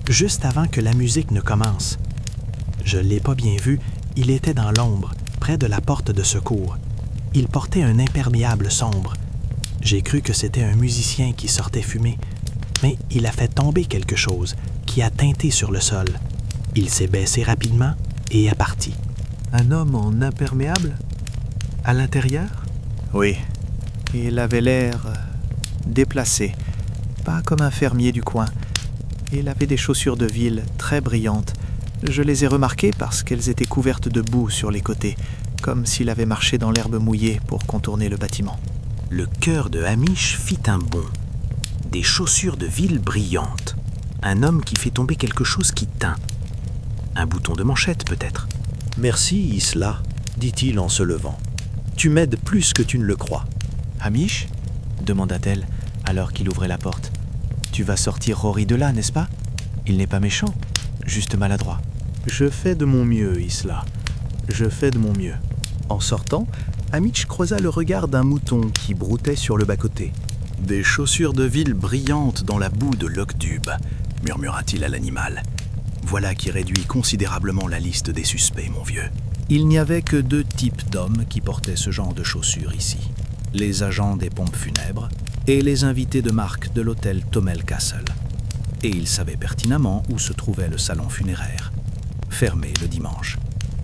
juste avant que la musique ne commence. Je ne l'ai pas bien vu, il était dans l'ombre, près de la porte de secours. Il portait un imperméable sombre. J'ai cru que c'était un musicien qui sortait fumer, mais il a fait tomber quelque chose qui a teinté sur le sol. Il s'est baissé rapidement et est parti. Un homme en imperméable? À l'intérieur? Oui, il avait l'air déplacé, pas comme un fermier du coin. Il avait des chaussures de ville très brillantes. Je les ai remarquées parce qu'elles étaient couvertes de boue sur les côtés, comme s'il avait marché dans l'herbe mouillée pour contourner le bâtiment. Le cœur de Hamish fit un bond. Des chaussures de ville brillantes. Un homme qui fait tomber quelque chose qui teint. Un bouton de manchette, peut-être. Merci, Isla, dit-il en se levant. Tu m'aides plus que tu ne le crois. Hamish? Demanda-t-elle alors qu'il ouvrait la porte. Tu vas sortir Rory de là, n'est-ce pas? Il n'est pas méchant, juste maladroit. Je fais de mon mieux, Isla. Je fais de mon mieux. En sortant, Hamish croisa le regard d'un mouton qui broutait sur le bas-côté. Des chaussures de ville brillantes dans la boue de Loch-Dubh, murmura-t-il à l'animal. Voilà qui réduit considérablement la liste des suspects, mon vieux. Il n'y avait que 2 types d'hommes qui portaient ce genre de chaussures ici. Les agents des pompes funèbres et les invités de marque de l'hôtel Thomel Castle. Et ils savaient pertinemment où se trouvait le salon funéraire, fermé le dimanche.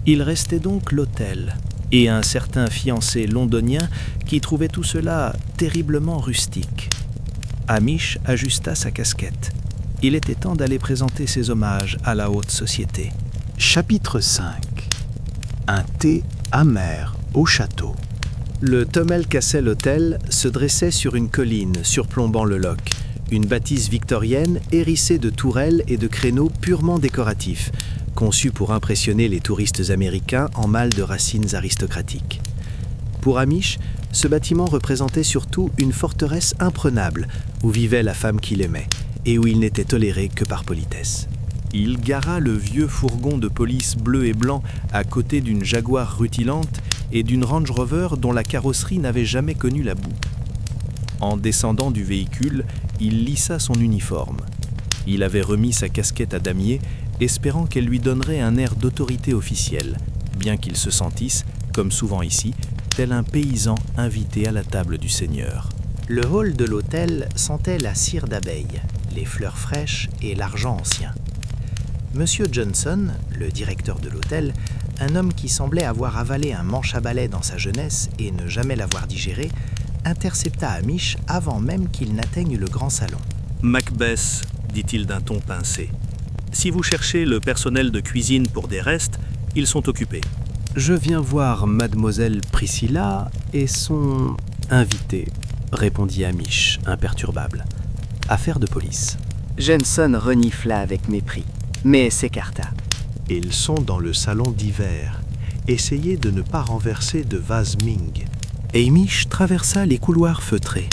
Il restait donc l'hôtel et un certain fiancé londonien qui trouvait tout cela terriblement rustique. Hamish ajusta sa casquette. Il était temps d'aller présenter ses hommages à la haute société. Chapitre 5. Un thé amer au château. Le Thomel Castle Hotel se dressait sur une colline surplombant le loch, une bâtisse victorienne hérissée de tourelles et de créneaux purement décoratifs, conçus pour impressionner les touristes américains en mal de racines aristocratiques. Pour Hamish, ce bâtiment représentait surtout une forteresse imprenable où vivait la femme qu'il aimait et où il n'était toléré que par politesse. Il gara le vieux fourgon de police bleu et blanc à côté d'une Jaguar rutilante et d'une Range Rover dont la carrosserie n'avait jamais connu la boue. En descendant du véhicule, il lissa son uniforme. Il avait remis sa casquette à damier, espérant qu'elle lui donnerait un air d'autorité officielle, bien qu'il se sentisse, comme souvent ici, tel un paysan invité à la table du seigneur. Le hall de l'hôtel sentait la cire d'abeille, les fleurs fraîches et l'argent ancien. Monsieur Johnson, le directeur de l'hôtel, un homme qui semblait avoir avalé un manche à balai dans sa jeunesse et ne jamais l'avoir digéré, intercepta Hamish avant même qu'il n'atteigne le grand salon. « Macbeth, dit-il d'un ton pincé, si vous cherchez le personnel de cuisine pour des restes, ils sont occupés. » « Je viens voir mademoiselle Priscilla et son invité, » répondit Hamish, imperturbable. « Affaire de police. » Jenson renifla avec mépris, mais s'écarta. Ils sont dans le salon d'hiver. Essayez de ne pas renverser de vase Ming. Hamish traversa les couloirs feutrés.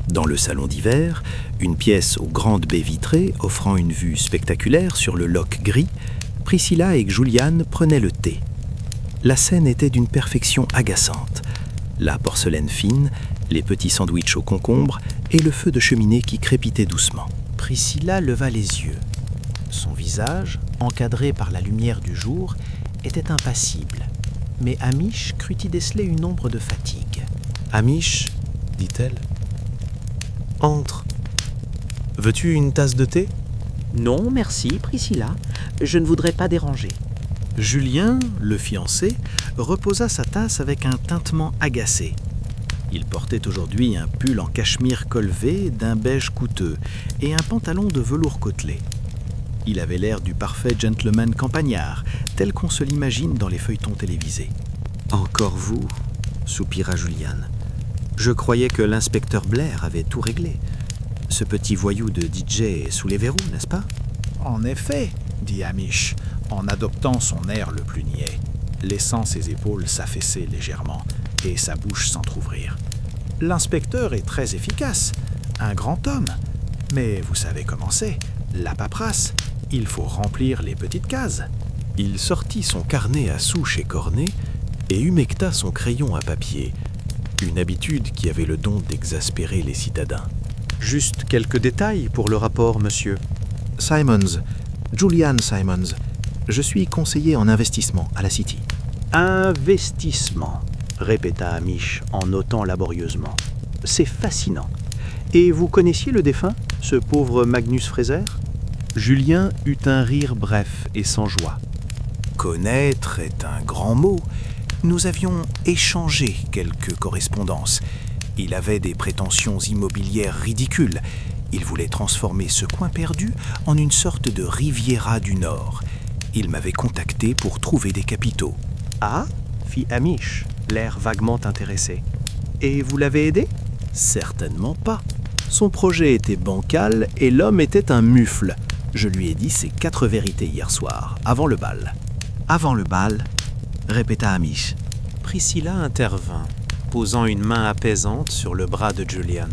Dans le salon d'hiver, une pièce aux grandes baies vitrées offrant une vue spectaculaire sur le loch gris, Priscilla et Julian prenaient le thé. La scène était d'une perfection agaçante. La porcelaine fine, les petits sandwichs au concombre et le feu de cheminée qui crépitait doucement. Priscilla leva les yeux. Son visage, encadré par la lumière du jour, était impassible. Mais Hamish crut y déceler une ombre de fatigue. « Hamish, dit-elle, entre. Veux-tu une tasse de thé ?» « Non, merci, Priscilla. Je ne voudrais pas déranger. » Julien, le fiancé, reposa sa tasse avec un tintement agacé. Il portait aujourd'hui un pull en cachemire collevé d'un beige coûteux et un pantalon de velours côtelé. Il avait l'air du parfait gentleman campagnard, tel qu'on se l'imagine dans les feuilletons télévisés. « Encore vous » soupira Julian. « Je croyais que l'inspecteur Blair avait tout réglé. Ce petit voyou de DJ est sous les verrous, n'est-ce pas? En effet, dit Hamish, en adoptant son air le plus niais, laissant ses épaules s'affaisser légèrement et sa bouche s'entr'ouvrir. L'inspecteur est très efficace, un grand homme, mais vous savez comment c'est, la paperasse, il faut remplir les petites cases. Il sortit son carnet à souche et cornet et humecta son crayon à papier, une habitude qui avait le don d'exaspérer les citadins. Juste quelques détails pour le rapport, monsieur. Simons, Julian Simons. Je suis conseiller en investissement à la City. Investissement, répéta Hamish en notant laborieusement. C'est fascinant. Et vous connaissiez le défunt, ce pauvre Magnus Fraser? Julien eut un rire bref et sans joie. Connaître est un grand mot. Nous avions échangé quelques correspondances. Il avait des prétentions immobilières ridicules. Il voulait transformer ce coin perdu en une sorte de Riviera du Nord. Il m'avait contacté pour trouver des capitaux. Ah, fit Hamish, l'air vaguement intéressé. Et vous l'avez aidé? Certainement pas. Son projet était bancal et l'homme était un mufle. Je lui ai dit ses 4 vérités hier soir, avant le bal. Avant le bal, répéta Hamish. Priscilla intervint, posant une main apaisante sur le bras de Julian.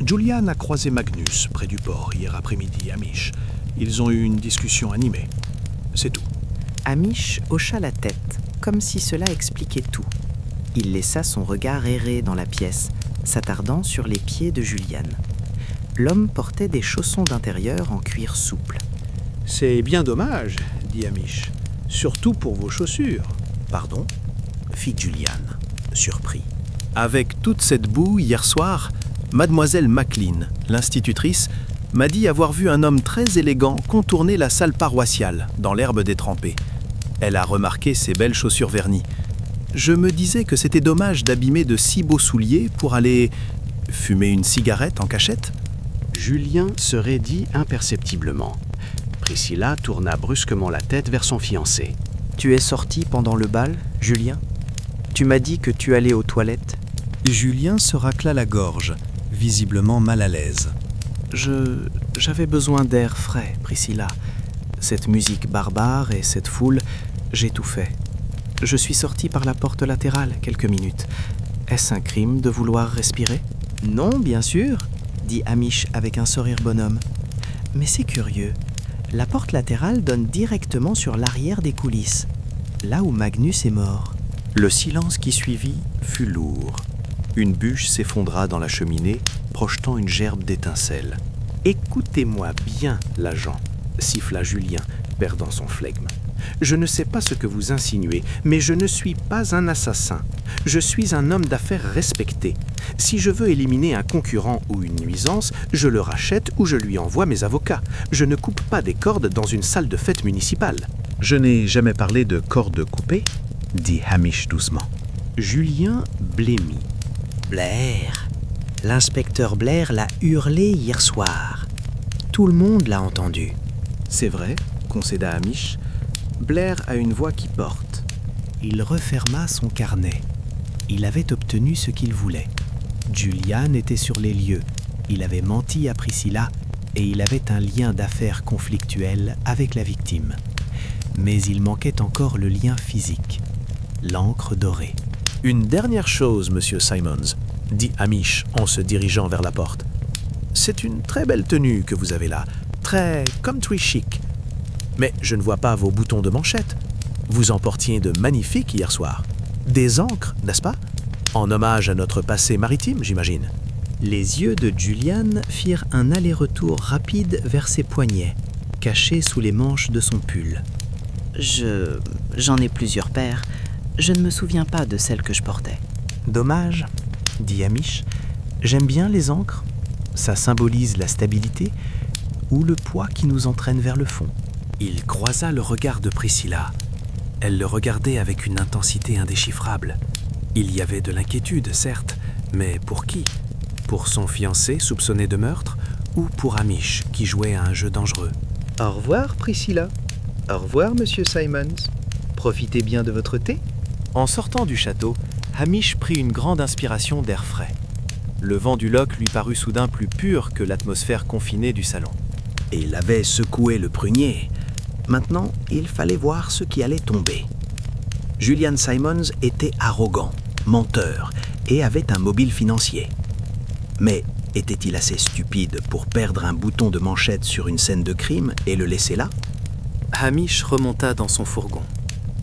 Julian a croisé Magnus près du port hier après-midi, Hamish. Ils ont eu une discussion animée. C'est tout. Hamish hocha la tête, comme si cela expliquait tout. Il laissa son regard errer dans la pièce, s'attardant sur les pieds de Julian. L'homme portait des chaussons d'intérieur en cuir souple. « C'est bien dommage, dit Hamish. Surtout pour vos chaussures. »« Pardon ?» fit Julian, surpris. Avec toute cette boue hier soir, mademoiselle Maclean, l'institutrice, m'a dit avoir vu un homme très élégant contourner la salle paroissiale dans l'herbe détrempée. Elle a remarqué ses belles chaussures vernies. Je me disais que c'était dommage d'abîmer de si beaux souliers pour aller fumer une cigarette en cachette. Julien se raidit imperceptiblement. Priscilla tourna brusquement la tête vers son fiancé. « Tu es sorti pendant le bal, Julien? Tu m'as dit que tu allais aux toilettes. » Julien se racla la gorge, visiblement mal à l'aise. J'avais besoin d'air frais, Priscilla. Cette musique barbare et cette foule, j'étouffais. Je suis sorti par la porte latérale quelques minutes. Est-ce un crime de vouloir respirer? Non, bien sûr, dit Hamish avec un sourire bonhomme. Mais c'est curieux. La porte latérale donne directement sur l'arrière des coulisses, là où Magnus est mort. Le silence qui suivit fut lourd. Une bûche s'effondra dans la cheminée, projetant une gerbe d'étincelles. « Écoutez-moi bien, l'agent, siffla Julien, perdant son flegme. Je ne sais pas ce que vous insinuez, mais je ne suis pas un assassin. Je suis un homme d'affaires respecté. Si je veux éliminer un concurrent ou une nuisance, je le rachète ou je lui envoie mes avocats. Je ne coupe pas des cordes dans une salle de fête municipale. »« Je n'ai jamais parlé de cordes coupées, » dit Hamish doucement. Julien blêmit. « Blair. L'inspecteur Blair l'a hurlé hier soir. Tout le monde l'a entendu. »« C'est vrai, » concéda Hamish. Blair a une voix qui porte. Il referma son carnet. Il avait obtenu ce qu'il voulait. Julian était sur les lieux. Il avait menti à Priscilla et il avait un lien d'affaires conflictuel avec la victime. Mais il manquait encore le lien physique, l'encre dorée. « Une dernière chose, monsieur Simons, » dit Hamish en se dirigeant vers la porte. « C'est une très belle tenue que vous avez là, très country chic. Mais je ne vois pas vos boutons de manchette. Vous en portiez de magnifiques hier soir. Des ancres, n'est-ce pas? En hommage à notre passé maritime, j'imagine. » Les yeux de Julian firent un aller-retour rapide vers ses poignets, cachés sous les manches de son pull. J'en ai plusieurs paires. Je ne me souviens pas de celle que je portais. Dommage, dit Hamish. J'aime bien les ancres. Ça symbolise la stabilité ou le poids qui nous entraîne vers le fond. Il croisa le regard de Priscilla. Elle le regardait avec une intensité indéchiffrable. Il y avait de l'inquiétude, certes, mais pour qui? Pour son fiancé soupçonné de meurtre ou pour Hamish qui jouait à un jeu dangereux? « Au revoir, Priscilla. Au revoir, monsieur Simons. Profitez bien de votre thé. » En sortant du château, Hamish prit une grande inspiration d'air frais. Le vent du loch lui parut soudain plus pur que l'atmosphère confinée du salon. Il avait secoué le prunier. Maintenant, il fallait voir ce qui allait tomber. Julian Simons était arrogant, menteur et avait un mobile financier. Mais était-il assez stupide pour perdre un bouton de manchette sur une scène de crime et le laisser là? Hamish remonta dans son fourgon.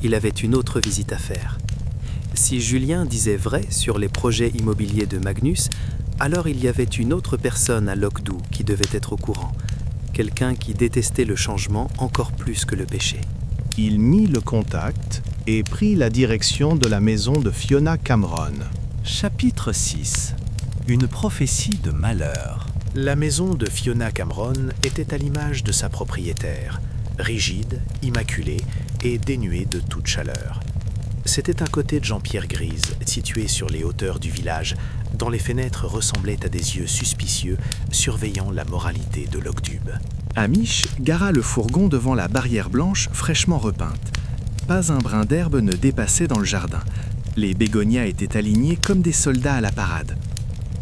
Il avait une autre visite à faire. Si Julien disait vrai sur les projets immobiliers de Magnus, alors il y avait une autre personne à Loch Dhu qui devait être au courant. Quelqu'un qui détestait le changement encore plus que le péché. Il mit le contact et prit la direction de la maison de Fiona Cameron. Chapitre 6. Une prophétie de malheur. La maison de Fiona Cameron était à l'image de sa propriétaire, rigide, immaculée et dénuée de toute chaleur. C'était un côté de Jean-Pierre grise, situé sur les hauteurs du village, dont les fenêtres ressemblaient à des yeux suspicieux surveillant la moralité de Loch Dhu. Hamish gara le fourgon devant la barrière blanche fraîchement repeinte. Pas un brin d'herbe ne dépassait dans le jardin. Les bégonias étaient alignés comme des soldats à la parade.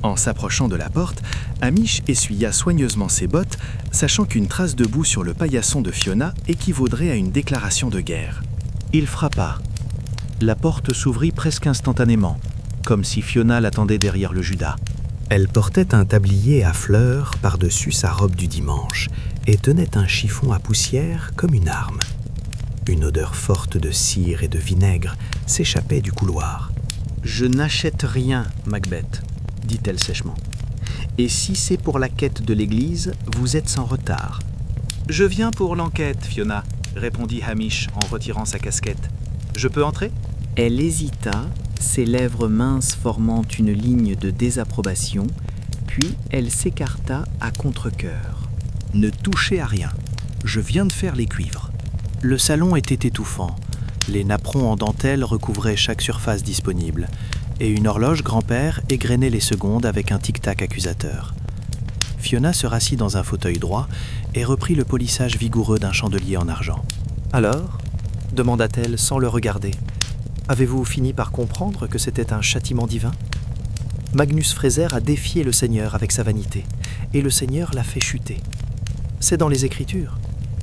En s'approchant de la porte, Hamish essuya soigneusement ses bottes, sachant qu'une trace de boue sur le paillasson de Fiona équivaudrait à une déclaration de guerre. Il frappa. La porte s'ouvrit presque instantanément, comme si Fiona l'attendait derrière le judas. Elle portait un tablier à fleurs par-dessus sa robe du dimanche et tenait un chiffon à poussière comme une arme. Une odeur forte de cire et de vinaigre s'échappait du couloir. « Je n'achète rien, Macbeth, dit-elle sèchement. Et si c'est pour la quête de l'église, vous êtes en retard. »« Je viens pour l'enquête, Fiona, répondit Hamish en retirant sa casquette. Je peux entrer ? Elle hésita, ses lèvres minces formant une ligne de désapprobation, puis elle s'écarta à contre-cœur. « Ne touchez à rien. Je viens de faire les cuivres. » Le salon était étouffant. Les napperons en dentelle recouvraient chaque surface disponible, et une horloge grand-père égrenait les secondes avec un tic-tac accusateur. Fiona se rassit dans un fauteuil droit et reprit le polissage vigoureux d'un chandelier en argent. « Alors ?» demanda-t-elle sans le regarder. « Avez-vous fini par comprendre que c'était un châtiment divin ? Magnus Fraser a défié le Seigneur avec sa vanité, et le Seigneur l'a fait chuter. C'est dans les Écritures. »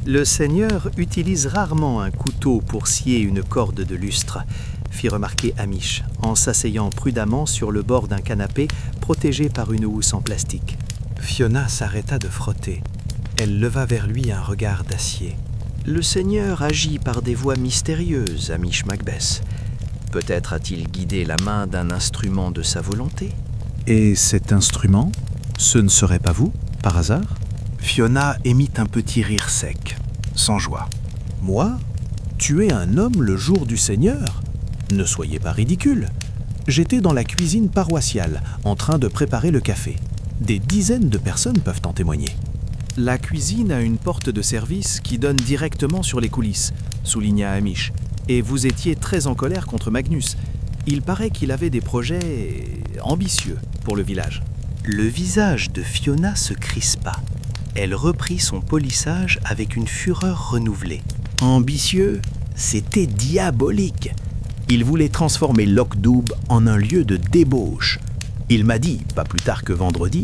Le Seigneur utilise rarement un couteau pour scier une corde de lustre, fit remarquer Hamish, en s'asseyant prudemment sur le bord d'un canapé protégé par une housse en plastique. Fiona s'arrêta de frotter. Elle leva vers lui un regard d'acier. Le Seigneur agit par des voies mystérieuses, Hamish Macbeth. Peut-être a-t-il guidé la main d'un instrument de sa volonté. Et cet instrument, ce ne serait pas vous, par hasard ? Fiona émit un petit rire sec, sans joie. « Moi ? Tuer un homme le jour du Seigneur ? Ne soyez pas ridicule. J'étais dans la cuisine paroissiale, en train de préparer le café. Des dizaines de personnes peuvent en témoigner. » « La cuisine a une porte de service qui donne directement sur les coulisses, souligna Hamish. Et vous étiez très en colère contre Magnus. Il paraît qu'il avait des projets ambitieux pour le village. » Le visage de Fiona se crispa. Elle reprit son polissage avec une fureur renouvelée. Ambitieux, c'était diabolique. Il voulait transformer Loch Dhu en un lieu de débauche. Il m'a dit, pas plus tard que vendredi,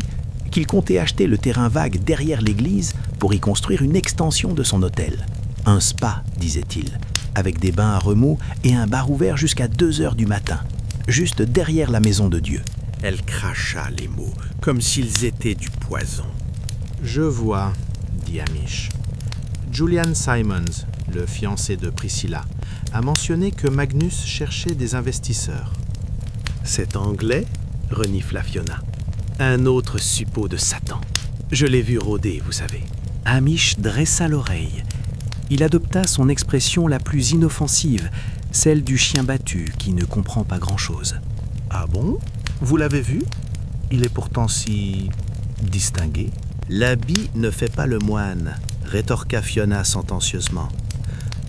qu'il comptait acheter le terrain vague derrière l'église pour y construire une extension de son hôtel. Un spa, disait-il, avec des bains à remous et un bar ouvert jusqu'à 2 heures du matin, juste derrière la maison de Dieu. Elle cracha les mots, comme s'ils étaient du poison. « Je vois, dit Hamish. Julian Simons, le fiancé de Priscilla, a mentionné que Magnus cherchait des investisseurs. »« Cet Anglais ?» renifla Fiona. Un autre suppôt de Satan. Je l'ai vu rôder, vous savez. Hamish dressa l'oreille. Il adopta son expression la plus inoffensive, celle du chien battu qui ne comprend pas grand-chose. « Ah bon ? Vous l'avez vu ? Il est pourtant si... distingué. » L'habit ne fait pas le moine, rétorqua Fiona sentencieusement.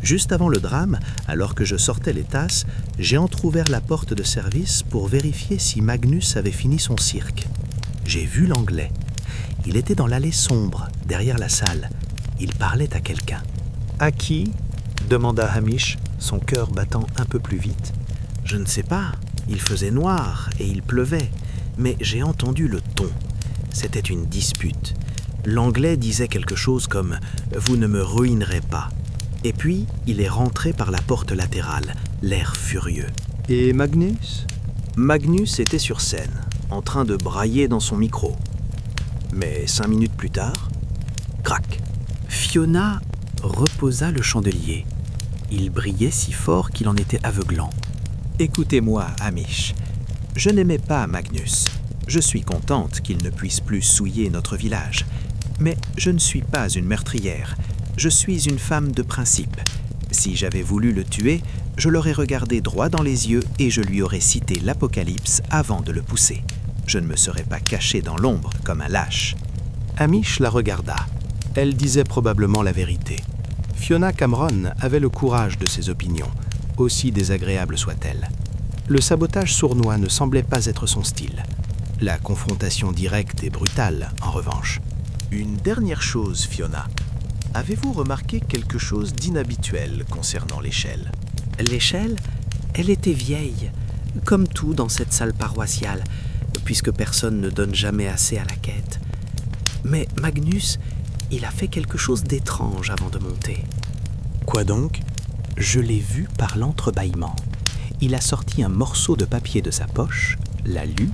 Juste avant le drame, alors que je sortais les tasses, j'ai entrouvert la porte de service pour vérifier si Magnus avait fini son cirque. J'ai vu l'Anglais. Il était dans l'allée sombre, derrière la salle. Il parlait à quelqu'un. « À qui ?» demanda Hamish, son cœur battant un peu plus vite. « Je ne sais pas. Il faisait noir et il pleuvait. mais j'ai entendu le ton. C'était une dispute. L'anglais disait quelque chose comme « Vous ne me ruinerez pas ». Et puis, il est rentré par la porte latérale, l'air furieux. Et Magnus? Magnus était sur scène, en train de brailler dans son micro. Mais 5 minutes plus tard, crac, Fiona reposa le chandelier. Il brillait si fort qu'il en était aveuglant. Écoutez-moi, Amish. Je n'aimais pas Magnus. Je suis contente qu'il ne puisse plus souiller notre village. Mais je ne suis pas une meurtrière. Je suis une femme de principe. Si j'avais voulu le tuer, je l'aurais regardé droit dans les yeux et je lui aurais cité l'Apocalypse avant de le pousser. Je ne me serais pas caché dans l'ombre comme un lâche. Amish la regarda. Elle disait probablement la vérité. Fiona Cameron avait le courage de ses opinions, aussi désagréables soient-elles. Le sabotage sournois ne semblait pas être son style. La confrontation directe et brutale, en revanche. Une dernière chose, Fiona. Avez-vous remarqué quelque chose d'inhabituel concernant l'échelle? L'échelle, elle était vieille, comme tout dans cette salle paroissiale, puisque personne ne donne jamais assez à la quête. Mais Magnus, il a fait quelque chose d'étrange avant de monter. Quoi donc? Je l'ai vu par l'entrebâillement. Il a sorti un morceau de papier de sa poche, l'a lu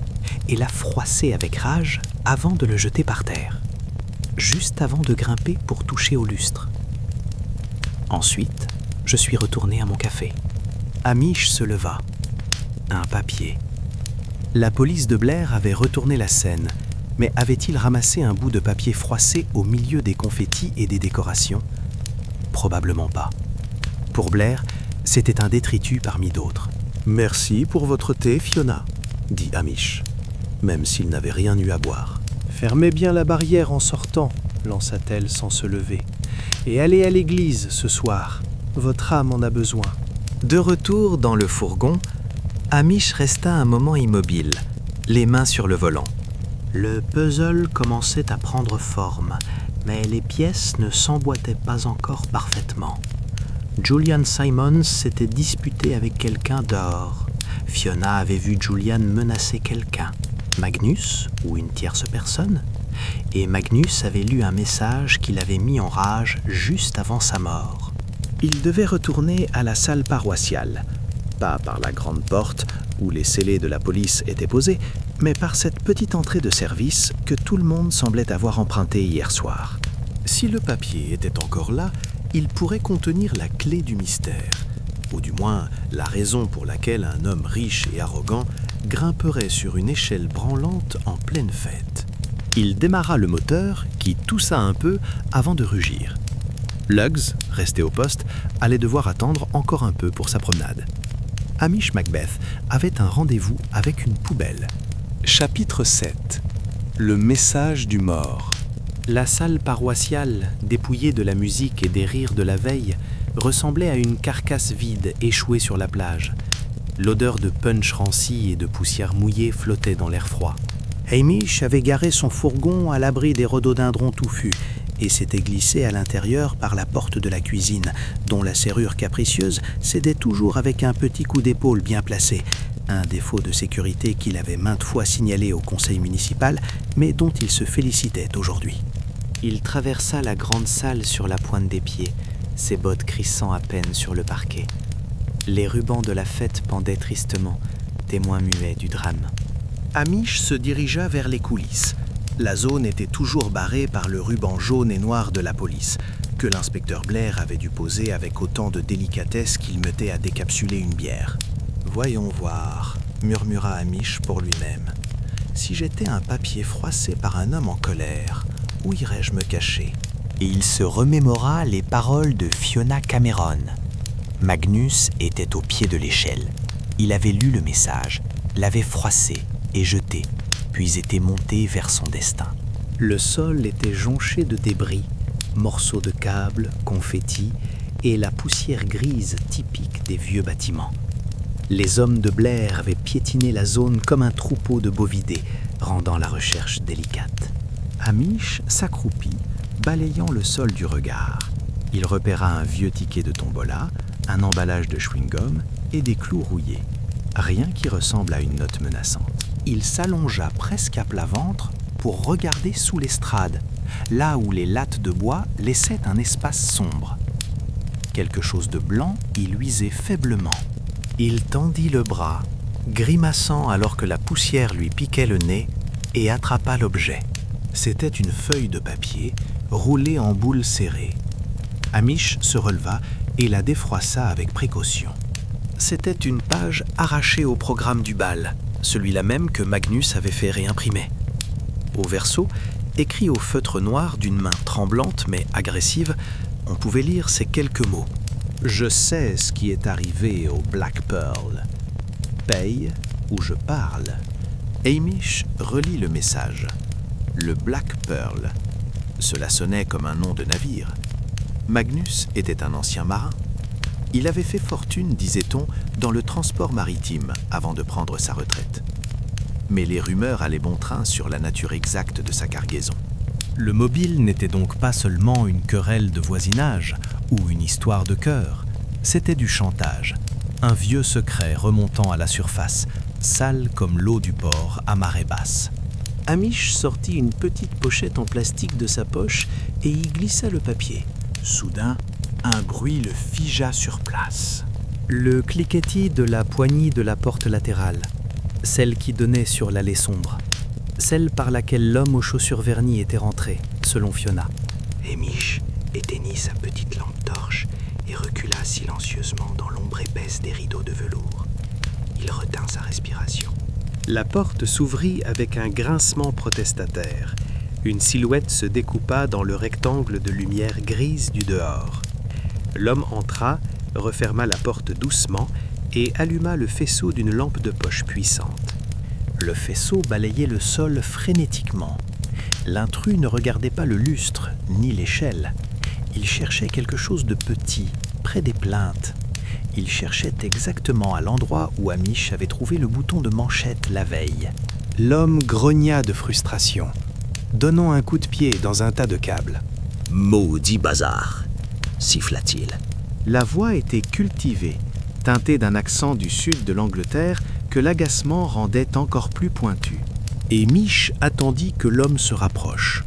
et l'a froissé avec rage avant de le jeter par terre, juste avant de grimper pour toucher au lustre. Ensuite, je suis retourné à mon café. Amish se leva. Un papier. La police de Blair avait retourné la scène, mais avait-il ramassé un bout de papier froissé au milieu des confettis et des décorations? Probablement pas. Pour Blair, c'était un détritus parmi d'autres. « Merci pour votre thé, Fiona », dit Amish, même s'il n'avait rien eu à boire. « Fermez bien la barrière en sortant », lança-t-elle sans se lever. « Et allez à l'église ce soir. Votre âme en a besoin. » De retour dans le fourgon, Amish resta un moment immobile, les mains sur le volant. Le puzzle commençait à prendre forme, mais les pièces ne s'emboîtaient pas encore parfaitement. Julian Simons s'était disputé avec quelqu'un dehors. Fiona avait vu Julian menacer quelqu'un, Magnus ou une tierce personne, et Magnus avait lu un message qui l'avait mis en rage juste avant sa mort. Il devait retourner à la salle paroissiale, pas par la grande porte où les scellés de la police étaient posés, mais par cette petite entrée de service que tout le monde semblait avoir empruntée hier soir. Si le papier était encore là, il pourrait contenir la clé du mystère, ou du moins la raison pour laquelle un homme riche et arrogant grimperait sur une échelle branlante en pleine fête. Il démarra le moteur, qui toussa un peu avant de rugir. Lugs, resté au poste, allait devoir attendre encore un peu pour sa promenade. Amish Macbeth avait un rendez-vous avec une poubelle. Chapitre 7. Le message du mort. La salle paroissiale, dépouillée de la musique et des rires de la veille, ressemblait à une carcasse vide échouée sur la plage. L'odeur de punch ranci et de poussière mouillée flottait dans l'air froid. Hamish avait garé son fourgon à l'abri des rhododendrons touffus et s'était glissé à l'intérieur par la porte de la cuisine, dont la serrure capricieuse cédait toujours avec un petit coup d'épaule bien placé, un défaut de sécurité qu'il avait maintes fois signalé au conseil municipal, mais dont il se félicitait aujourd'hui. Il traversa la grande salle sur la pointe des pieds, ses bottes crissant à peine sur le parquet. Les rubans de la fête pendaient tristement, témoins muets du drame. Amish se dirigea vers les coulisses. La zone était toujours barrée par le ruban jaune et noir de la police, que l'inspecteur Blair avait dû poser avec autant de délicatesse qu'il mettait à décapsuler une bière. « Voyons voir », murmura Amish pour lui-même. « Si j'étais un papier froissé par un homme en colère, où irais-je me cacher ?» Et il se remémora les paroles de Fiona Cameron. Magnus était au pied de l'échelle. Il avait lu le message, l'avait froissé et jeté, puis était monté vers son destin. Le sol était jonché de débris, morceaux de câbles, confettis et la poussière grise typique des vieux bâtiments. Les hommes de Blair avaient piétiné la zone comme un troupeau de bovidés, rendant la recherche délicate. Amish s'accroupit, balayant le sol du regard. Il repéra un vieux ticket de tombola, un emballage de chewing-gum et des clous rouillés. Rien qui ressemble à une note menaçante. il s'allongea presque à plat ventre pour regarder sous l'estrade, là où les lattes de bois laissaient un espace sombre. Quelque chose de blanc y luisait faiblement. Il tendit le bras, grimaçant alors que la poussière lui piquait le nez, et attrapa l'objet. C'était une feuille de papier roulée en boule serrée. Hamish se releva et la défroissa avec précaution. C'était une page arrachée au programme du bal, celui-là même que Magnus avait fait réimprimer. Au verso, écrit au feutre noir d'une main tremblante mais agressive, on pouvait lire ces quelques mots. « Je sais ce qui est arrivé au Black Pearl. Paye ou je parle. » Hamish relit le message. Le Black Pearl. Cela sonnait comme un nom de navire. Magnus était un ancien marin. Il avait fait fortune, disait-on, dans le transport maritime avant de prendre sa retraite. Mais les rumeurs allaient bon train sur la nature exacte de sa cargaison. Le mobile n'était donc pas seulement une querelle de voisinage ou une histoire de cœur, c'était du chantage, un vieux secret remontant à la surface, sale comme l'eau du port à marée basse. Hamish sortit une petite pochette en plastique de sa poche et y glissa le papier. Soudain, un bruit le figea sur place. Le cliquetis de la poignée de la porte latérale, celle qui donnait sur l'allée sombre, celle par laquelle l'homme aux chaussures vernies était rentré, selon Fiona. Hamish éteignit sa petite lampe torche et recula silencieusement dans l'ombre épaisse des rideaux de velours. Il retint sa respiration. La porte s'ouvrit avec un grincement protestataire. Une silhouette se découpa dans le rectangle de lumière grise du dehors. L'homme entra, referma la porte doucement et alluma le faisceau d'une lampe de poche puissante. Le faisceau balayait le sol frénétiquement. L'intrus ne regardait pas le lustre, ni l'échelle. Il cherchait quelque chose de petit, près des plinthes. Il cherchait exactement à l'endroit où Hamish avait trouvé le bouton de manchette la veille. L'homme grogna de frustration, donnant un coup de pied dans un tas de câbles. « Maudit bazar !» siffla-t-il. La voix était cultivée, teintée d'un accent du sud de l'Angleterre que l'agacement rendait encore plus pointu. Et Hamish attendit que l'homme se rapproche.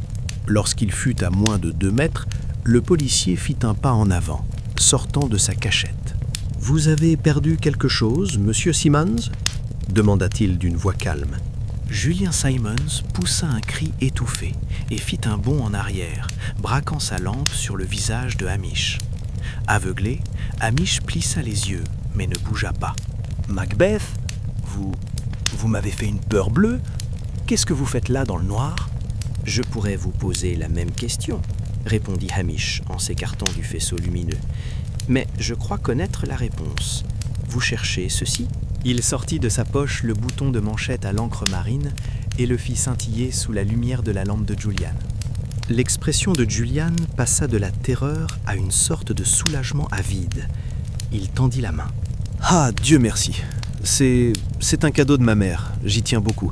Lorsqu'il fut à moins de 2 mètres, le policier fit un pas en avant, sortant de sa cachette. « Vous avez perdu quelque chose, monsieur Simmons ?» demanda-t-il d'une voix calme. Julien Simons poussa un cri étouffé et fit un bond en arrière, braquant sa lampe sur le visage de Hamish. Aveuglé, Hamish plissa les yeux, mais ne bougea pas. « Macbeth, vous m'avez fait une peur bleue. Qu'est-ce que vous faites là dans le noir ?»« Je pourrais vous poser la même question, » répondit Hamish en s'écartant du faisceau lumineux. « Mais je crois connaître la réponse. Vous cherchez ceci ?» Il sortit de sa poche le bouton de manchette à l'encre marine et le fit scintiller sous la lumière de la lampe de Julian. L'expression de Julian passa de la terreur à une sorte de soulagement avide. Il tendit la main. « Ah, Dieu merci. C'est un cadeau de ma mère, j'y tiens beaucoup.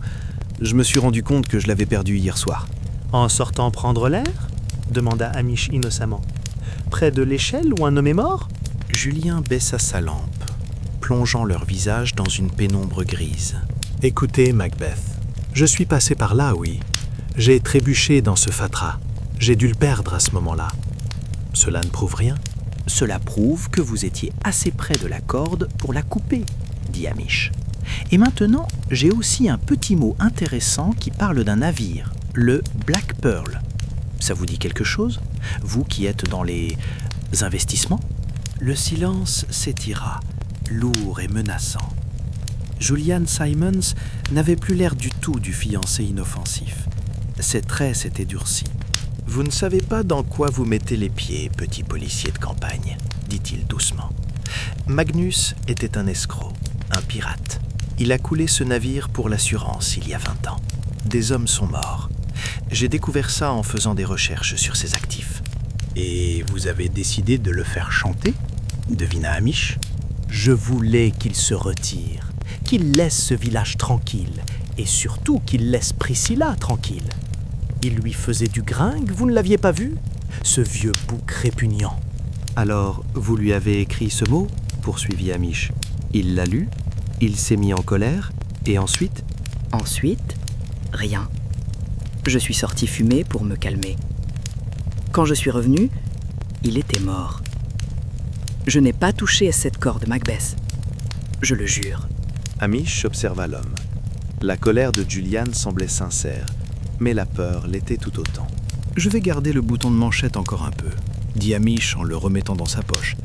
Je me suis rendu compte que je l'avais perdu hier soir. »« En sortant prendre l'air ?» demanda Hamish innocemment. « Près de l'échelle où un homme est mort ?» Julien baissa sa lampe, plongeant leur visage dans une pénombre grise. « Écoutez, Macbeth, je suis passé par là, oui. J'ai trébuché dans ce fatras. J'ai dû le perdre à ce moment-là. Cela ne prouve rien. » « Cela prouve que vous étiez assez près de la corde pour la couper, » dit Hamish. « Et maintenant, j'ai aussi un petit mot intéressant qui parle d'un navire, le Black Pearl. Ça vous dit quelque chose, vous qui êtes dans les investissements ?» Le silence s'étira, lourd et menaçant. Julian Simons n'avait plus l'air du tout du fiancé inoffensif. Ses traits s'étaient durcis. « Vous ne savez pas dans quoi vous mettez les pieds, petit policier de campagne, » dit-il doucement. Magnus était un escroc, un pirate. Il a coulé ce navire pour l'assurance il y a 20 ans. Des hommes sont morts. J'ai découvert ça en faisant des recherches sur ses actifs. « Et vous avez décidé de le faire chanter ?» devina Hamish. « Je voulais qu'il se retire, qu'il laisse ce village tranquille, et surtout qu'il laisse Priscilla tranquille. Il lui faisait du gringue, vous ne l'aviez pas vu? Ce vieux bouc répugnant. » « Alors, vous lui avez écrit ce mot ?» poursuivit Hamish. « Il l'a lu, il s'est mis en colère, et ensuite ?» Ensuite, rien. Je suis sorti fumer pour me calmer. Quand je suis revenu, il était mort. Je n'ai pas touché à cette corde, Macbeth. Je le jure. Hamish observa l'homme. La colère de Julian semblait sincère, mais la peur l'était tout autant. Je vais garder le bouton de manchette encore un peu, dit Hamish en le remettant dans sa poche.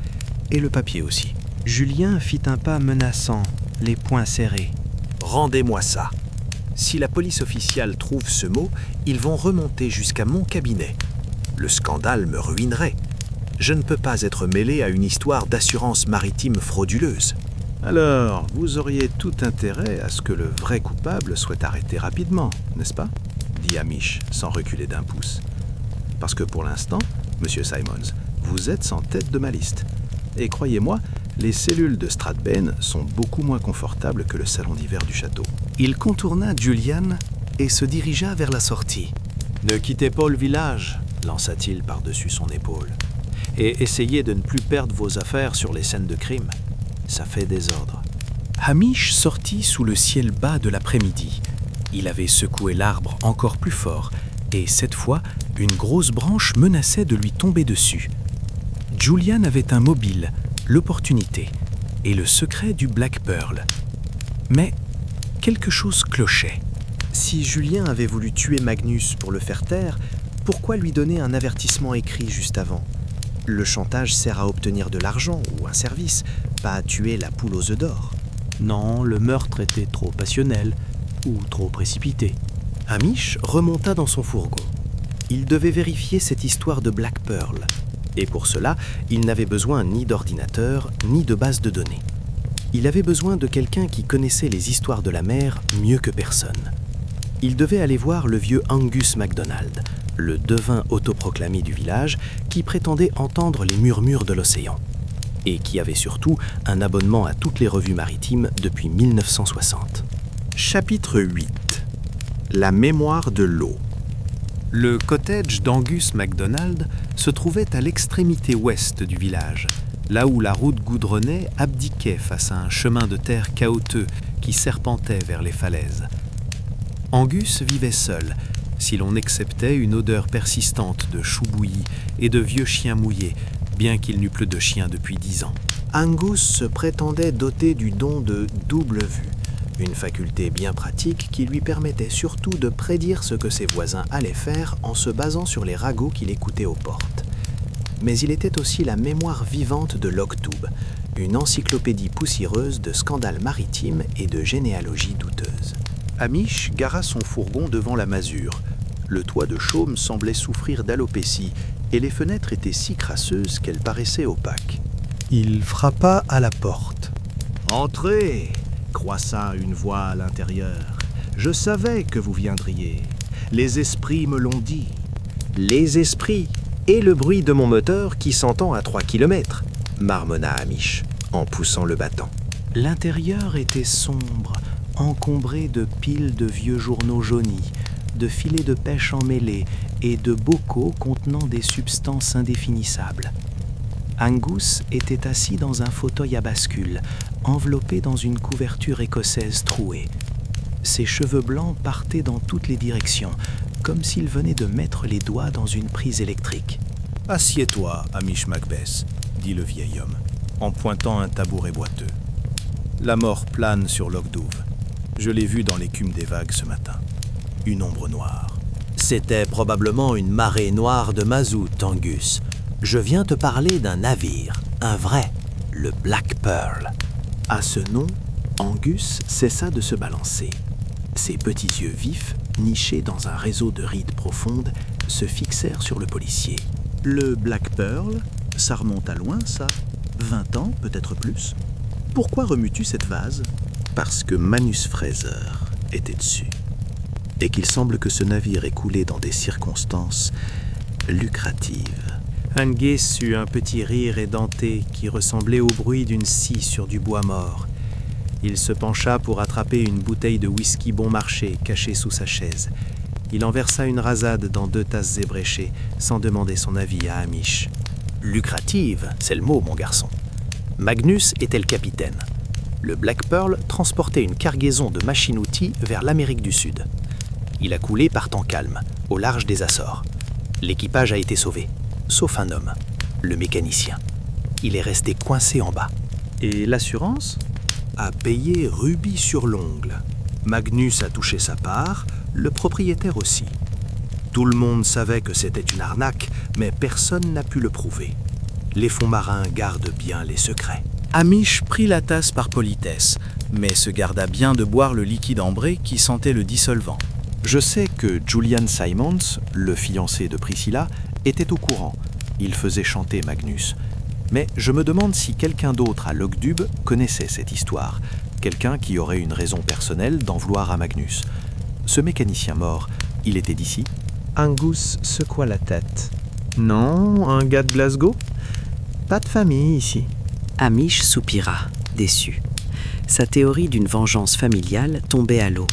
Et le papier aussi. Julien fit un pas menaçant, les poings serrés. Rendez-moi ça. Si la police officielle trouve ce mot, ils vont remonter jusqu'à mon cabinet. Le scandale me ruinerait. Je ne peux pas être mêlé à une histoire d'assurance maritime frauduleuse. Alors, vous auriez tout intérêt à ce que le vrai coupable soit arrêté rapidement, n'est-ce pas ? Dit Hamish, sans reculer d'un pouce. Parce que pour l'instant, Monsieur Simons, vous êtes en tête de ma liste. Et croyez-moi, les cellules de Stradbane sont beaucoup moins confortables que le salon d'hiver du château. Il contourna Julian et se dirigea vers la sortie. « Ne quittez pas le village », lança-t-il par-dessus son épaule. « Et essayez de ne plus perdre vos affaires sur les scènes de crime. Ça fait désordre. » Hamish sortit sous le ciel bas de l'après-midi. Il avait secoué l'arbre encore plus fort, et cette fois, une grosse branche menaçait de lui tomber dessus. Julian avait un mobile, l'opportunité, et le secret du Black Pearl. Mais quelque chose clochait. Si Julien avait voulu tuer Magnus pour le faire taire, pourquoi lui donner un avertissement écrit juste avant ? Le chantage sert à obtenir de l'argent ou un service, pas à tuer la poule aux œufs d'or. Non, le meurtre était trop passionnel ou trop précipité. Hamish remonta dans son fourgon. Il devait vérifier cette histoire de Black Pearl. Et pour cela, il n'avait besoin ni d'ordinateur, ni de base de données. Il avait besoin de quelqu'un qui connaissait les histoires de la mer mieux que personne. Il devait aller voir le vieux Angus MacDonald, le devin autoproclamé du village, qui prétendait entendre les murmures de l'océan, et qui avait surtout un abonnement à toutes les revues maritimes depuis 1960. Chapitre 8. La mémoire de l'eau. Le cottage d'Angus MacDonald se trouvait à l'extrémité ouest du village, là où la route goudronnée abdiquait face à un chemin de terre chaotique qui serpentait vers les falaises. Angus vivait seul, si l'on exceptait une odeur persistante de choux bouillis et de vieux chiens mouillés, bien qu'il n'eût plus de chiens depuis 10 ans. Angus se prétendait doté du don de double vue, une faculté bien pratique qui lui permettait surtout de prédire ce que ses voisins allaient faire en se basant sur les ragots qu'il écoutait aux portes. Mais il était aussi la mémoire vivante de Locktube, une encyclopédie poussiéreuse de scandales maritimes et de généalogie douteuse. Hamish gara son fourgon devant la masure. Le toit de chaume semblait souffrir d'alopécie et les fenêtres étaient si crasseuses qu'elles paraissaient opaques. Il frappa à la porte. « Entrez !» croissa une voix à l'intérieur. « Je savais que vous viendriez. Les esprits me l'ont dit. » « Les esprits et le bruit de mon moteur qui s'entend à 3 kilomètres, marmonna Hamish en poussant le battant. L'intérieur était sombre, encombré de piles de vieux journaux jaunis, de filets de pêche emmêlés et de bocaux contenant des substances indéfinissables. Angus était assis dans un fauteuil à bascule, enveloppé dans une couverture écossaise trouée. Ses cheveux blancs partaient dans toutes les directions, comme s'il venait de mettre les doigts dans une prise électrique. « Assieds-toi, Hamish Macbeth, » dit le vieil homme, en pointant un tabouret boiteux. « La mort plane sur Loch-Douve. Je l'ai vue dans l'écume des vagues ce matin. Une ombre noire. » C'était probablement une marée noire de mazout, Angus. Je viens te parler d'un navire, un vrai, le Black Pearl. À ce nom, Angus cessa de se balancer. Ses petits yeux vifs, nichés dans un réseau de rides profondes, se fixèrent sur le policier. Le Black Pearl, ça remonte à loin, ça. 20 ans, peut-être plus. Pourquoi remues-tu cette vase ? Parce que Magnus Fraser était dessus. Et qu'il semble que ce navire ait coulé dans des circonstances lucratives. Angus eut un petit rire édenté qui ressemblait au bruit d'une scie sur du bois mort. Il se pencha pour attraper une bouteille de whisky bon marché cachée sous sa chaise. Il en versa une rasade dans 2 tasses ébréchées, sans demander son avis à Hamish. Lucrative, c'est le mot, mon garçon. Magnus était le capitaine. Le Black Pearl transportait une cargaison de machines-outils vers l'Amérique du Sud. Il a coulé par temps calme, au large des Açores. L'équipage a été sauvé, sauf un homme, le mécanicien. Il est resté coincé en bas. Et l'assurance? A payé rubis sur l'ongle. Magnus a touché sa part, le propriétaire aussi. Tout le monde savait que c'était une arnaque, mais personne n'a pu le prouver. Les fonds marins gardent bien les secrets. Hamish prit la tasse par politesse, mais se garda bien de boire le liquide ambré qui sentait le dissolvant. Je sais que Julian Simons, le fiancé de Priscilla, était au courant. Il faisait chanter Magnus. Mais je me demande si quelqu'un d'autre à Loch-Dubh connaissait cette histoire. Quelqu'un qui aurait une raison personnelle d'en vouloir à Magnus. Ce mécanicien mort, il était d'ici? Angus secoua la tête. Non, un gars de Glasgow? Pas de famille ici. Hamish soupira, déçu. Sa théorie d'une vengeance familiale tombait à l'eau.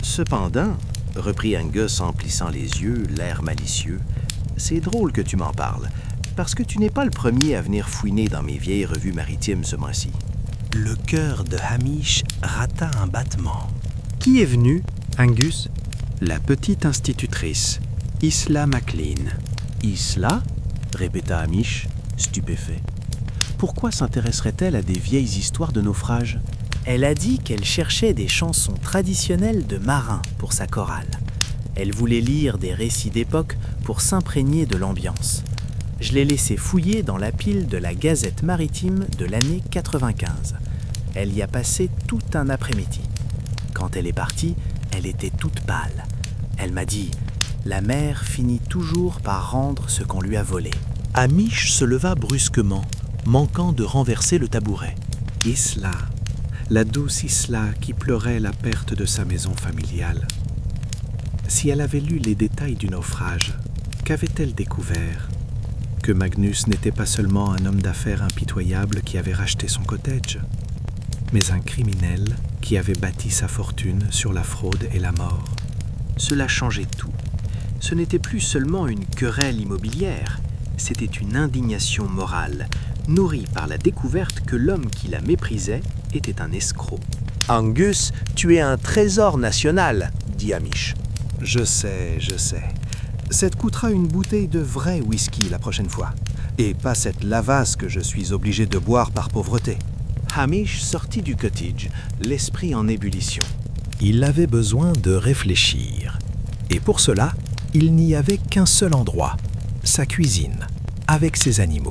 Cependant, reprit Angus en plissant les yeux, l'air malicieux, c'est drôle que tu m'en parles, parce que tu n'es pas le premier à venir fouiner dans mes vieilles revues maritimes ce mois-ci. Le cœur de Hamish rata un battement. Qui est venu, Angus? La petite institutrice, Isla MacLean. Isla? Répéta Hamish, stupéfait. Pourquoi s'intéresserait-elle à des vieilles histoires de naufrage? Elle a dit qu'elle cherchait des chansons traditionnelles de marins pour sa chorale. Elle voulait lire des récits d'époque pour s'imprégner de l'ambiance. Je l'ai laissée fouiller dans la pile de la Gazette maritime de l'année 95. Elle y a passé tout un après-midi. Quand elle est partie, elle était toute pâle. Elle m'a dit « La mer finit toujours par rendre ce qu'on lui a volé. » Hamish se leva brusquement, manquant de renverser le tabouret. Isla, la douce Isla qui pleurait la perte de sa maison familiale. Si elle avait lu les détails du naufrage, qu'avait-elle découvert? Que Magnus n'était pas seulement un homme d'affaires impitoyable qui avait racheté son cottage, mais un criminel qui avait bâti sa fortune sur la fraude et la mort. Cela changeait tout. Ce n'était plus seulement une querelle immobilière, c'était une indignation morale, nourrie par la découverte que l'homme qui la méprisait était un escroc. « Angus, tu es un trésor national, » dit Hamish. « Je sais. Ça te coûtera une bouteille de vrai whisky la prochaine fois, et pas cette lavasse que je suis obligé de boire par pauvreté. » Hamish sortit du cottage, l'esprit en ébullition. Il avait besoin de réfléchir. Et pour cela, il n'y avait qu'un seul endroit, sa cuisine, avec ses animaux.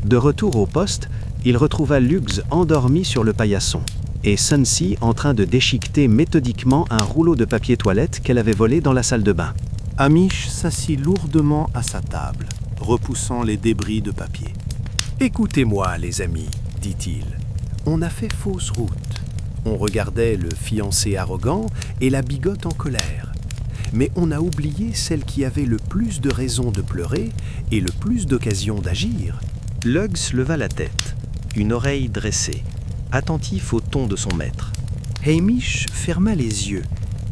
De retour au poste, il retrouva Lugs endormi sur le paillasson et Sunsea en train de déchiqueter méthodiquement un rouleau de papier toilette qu'elle avait volé dans la salle de bain. Hamish s'assit lourdement à sa table, repoussant les débris de papier. « Écoutez-moi, les amis, dit-il. On a fait fausse route. On regardait le fiancé arrogant et la bigote en colère. Mais on a oublié celle qui avait le plus de raisons de pleurer et le plus d'occasions d'agir. » Lugs leva la tête, une oreille dressée, attentif au ton de son maître. Hamish ferma les yeux,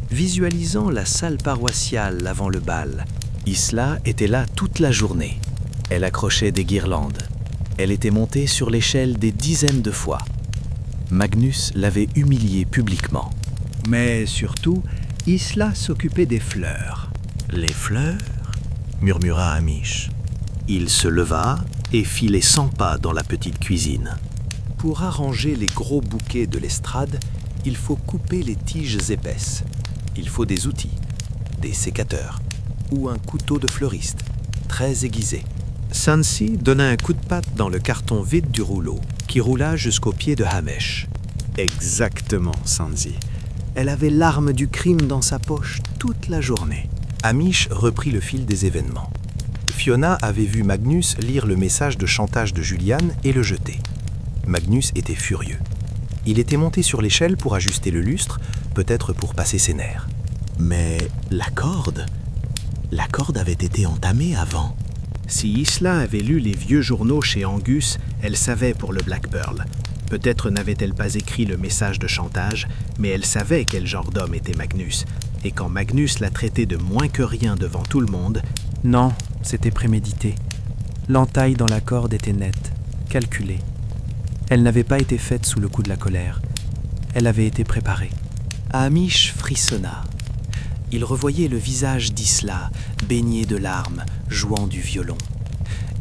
visualisant la salle paroissiale avant le bal. Isla était là toute la journée. Elle accrochait des guirlandes. Elle était montée sur l'échelle des dizaines de fois. Magnus l'avait humiliée publiquement. Mais surtout, Isla s'occupait des fleurs. « Les fleurs ?» murmura Hamish. Il se leva et fit les 100 pas dans la petite cuisine. Pour arranger les gros bouquets de l'estrade, il faut couper les tiges épaisses. Il faut des outils, des sécateurs ou un couteau de fleuriste, très aiguisé. Sunsea donna un coup de patte dans le carton vide du rouleau, qui roula jusqu'au pied de Hamish. Exactement, Sunsea. Elle avait l'arme du crime dans sa poche toute la journée. Hamish reprit le fil des événements. Fiona avait vu Magnus lire le message de chantage de Julian et le jeter. Magnus était furieux. Il était monté sur l'échelle pour ajuster le lustre, peut-être pour passer ses nerfs. Mais la corde avait été entamée avant. Si Isla avait lu les vieux journaux chez Angus, elle savait pour le Black Pearl. Peut-être n'avait-elle pas écrit le message de chantage, mais elle savait quel genre d'homme était Magnus. Et quand Magnus la traitait de moins que rien devant tout le monde... Non, c'était prémédité. L'entaille dans la corde était nette, calculée. Elle n'avait pas été faite sous le coup de la colère. elle avait été préparée. Hamish frissonna. Il revoyait le visage d'Isla, baigné de larmes, jouant du violon.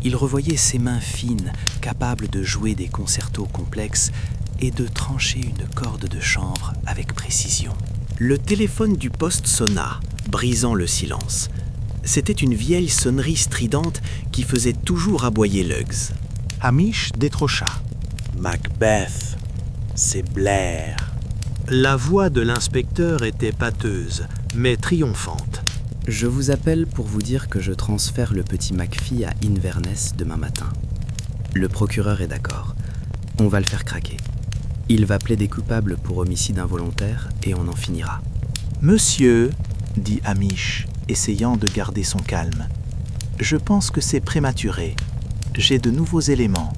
Il revoyait ses mains fines, capables de jouer des concertos complexes et de trancher une corde de chanvre avec précision. Le téléphone du poste sonna, brisant le silence. C'était une vieille sonnerie stridente qui faisait toujours aboyer Lugs. Hamish détrocha. Macbeth, c'est Blair. La voix de l'inspecteur était pâteuse, mais triomphante. Je vous appelle pour vous dire que je transfère le petit McPhee à Inverness demain matin. Le procureur est d'accord. On va le faire craquer. Il va plaider coupable pour homicide involontaire et on en finira. Monsieur, dit Hamish, essayant de garder son calme, je pense que c'est prématuré. J'ai de nouveaux éléments.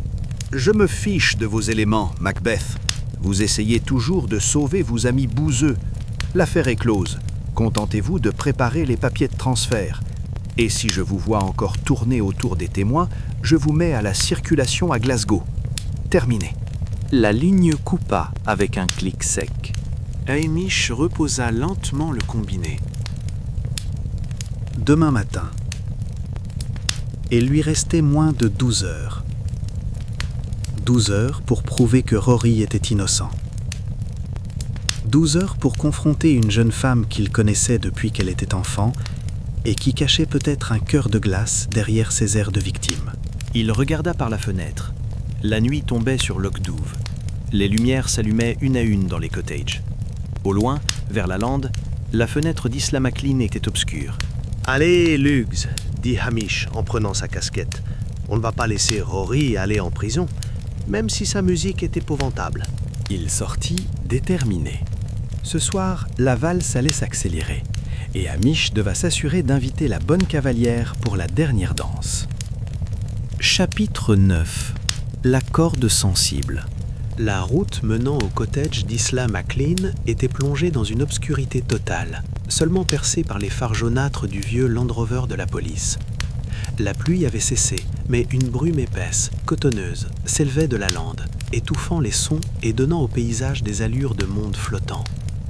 Je me fiche de vos éléments, Macbeth. Vous essayez toujours de sauver vos amis bouseux. L'affaire est close. Contentez-vous de préparer les papiers de transfert. Et si je vous vois encore tourner autour des témoins, je vous mets à la circulation à Glasgow. Terminé. La ligne coupa avec un clic sec. Hamish reposa lentement le combiné. Demain matin. Il lui restait moins de 12 heures. 12 heures pour prouver que Rory était innocent. 12 heures pour confronter une jeune femme qu'il connaissait depuis qu'elle était enfant et qui cachait peut-être un cœur de glace derrière ses airs de victime. Il regarda par la fenêtre. La nuit tombait sur Loch Douve. Les lumières s'allumaient une à une dans les cottages. Au loin, vers la lande, la fenêtre d'Isla MacLean était obscure. « Allez, Lugs, dit Hamish en prenant sa casquette. On ne va pas laisser Rory aller en prison, même si sa musique est épouvantable. » Il sortit déterminé. Ce soir, la valse allait s'accélérer, et Hamish devait s'assurer d'inviter la bonne cavalière pour la dernière danse. Chapitre 9. La corde sensible. La route menant au cottage d'Isla MacLean était plongée dans une obscurité totale, seulement percée par les phares jaunâtres du vieux Land Rover de la police. La pluie avait cessé, mais une brume épaisse, cotonneuse, s'élevait de la lande, étouffant les sons et donnant au paysage des allures de monde flottant.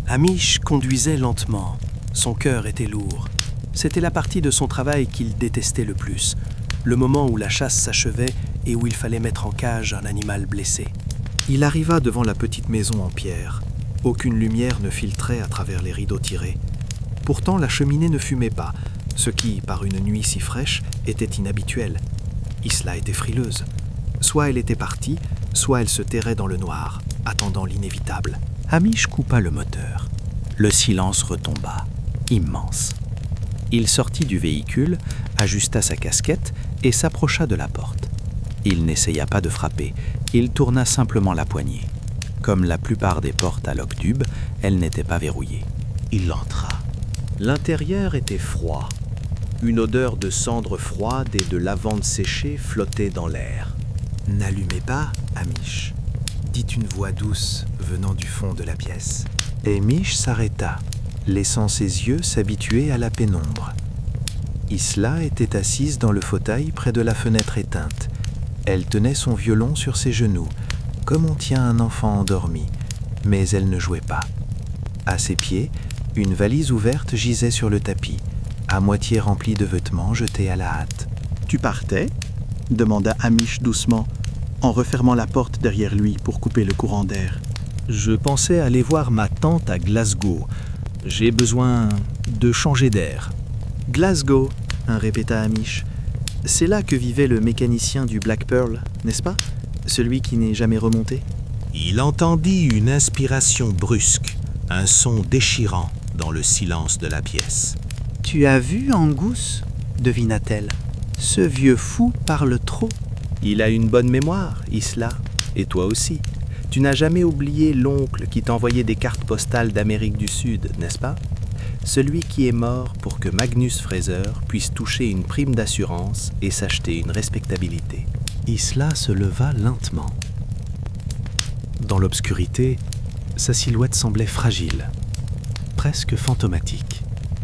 Hamish conduisait lentement. Son cœur était lourd. C'était la partie de son travail qu'il détestait le plus, le moment où la chasse s'achevait et où il fallait mettre en cage un animal blessé. Il arriva devant la petite maison en pierre. Aucune lumière ne filtrait à travers les rideaux tirés. Pourtant, la cheminée ne fumait pas, ce qui, par une nuit si fraîche, était inhabituel. Isla était frileuse. Soit elle était partie, soit elle se terrait dans le noir, attendant l'inévitable. Hamish coupa le moteur. Le silence retomba, immense. Il sortit du véhicule, ajusta sa casquette et s'approcha de la porte. Il n'essaya pas de frapper, il tourna simplement la poignée. Comme la plupart des portes à Loch Dubh, elle n'était pas verrouillée. Il entra. L'intérieur était froid. Une odeur de cendres froides et de lavande séchée flottait dans l'air. « N'allumez pas, Hamish », dit une voix douce venant du fond de la pièce. Hamish s'arrêta, laissant ses yeux s'habituer à la pénombre. Isla était assise dans le fauteuil près de la fenêtre éteinte. Elle tenait son violon sur ses genoux, comme on tient un enfant endormi, mais elle ne jouait pas. À ses pieds, une valise ouverte gisait sur le tapis, à moitié remplie de vêtements jetés à la hâte. « Tu partais » demanda Hamish doucement, en refermant la porte derrière lui pour couper le courant d'air. « Je pensais aller voir ma tante à Glasgow. J'ai besoin de changer d'air. »« Glasgow » répéta Hamish. « C'est là que vivait le mécanicien du Black Pearl, n'est-ce pas? Celui qui n'est jamais remonté ?» Il entendit une inspiration brusque, un son déchirant dans le silence de la pièce. « Tu as vu Angus ?» devina-t-elle. « Ce vieux fou parle trop. » Il a une bonne mémoire, Isla, et toi aussi. Tu n'as jamais oublié l'oncle qui t'envoyait des cartes postales d'Amérique du Sud, n'est-ce pas? Celui qui est mort pour que Magnus Fraser puisse toucher une prime d'assurance et s'acheter une respectabilité. Isla se leva lentement. Dans l'obscurité, sa silhouette semblait fragile, presque fantomatique.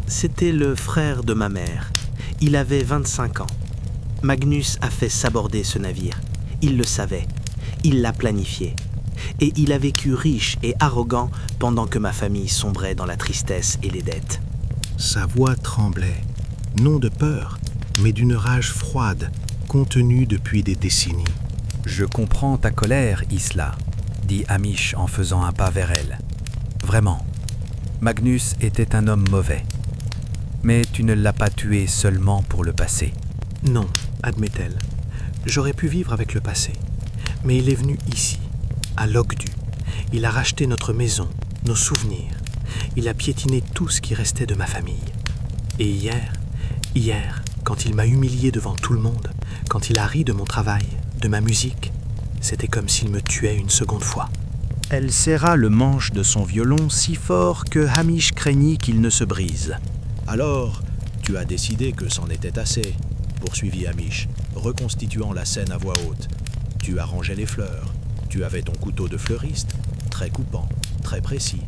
C'était le frère de ma mère. Il avait 25 ans. Magnus a fait saborder ce navire. Il le savait. Il l'a planifié. Et il a vécu riche et arrogant pendant que ma famille sombrait dans la tristesse et les dettes. Sa voix tremblait, non de peur, mais d'une rage froide, contenue depuis des décennies. Je comprends ta colère, Isla, dit Hamish en faisant un pas vers elle. Vraiment, Magnus était un homme mauvais. Mais tu ne l'as pas tué seulement pour le passé. Non, admet-elle. J'aurais pu vivre avec le passé. Mais il est venu ici, à Lockdu. Il a racheté notre maison, nos souvenirs. Il a piétiné tout ce qui restait de ma famille. Et hier, quand il m'a humilié devant tout le monde, quand il a ri de mon travail, de ma musique, c'était comme s'il me tuait une seconde fois. Elle serra le manche de son violon si fort que Hamish craignit qu'il ne se brise. « Alors, tu as décidé que c'en était assez », poursuivit Hamish, reconstituant la scène à voix haute. « Tu arrangeais les fleurs. Tu avais ton couteau de fleuriste, très coupant, très précis.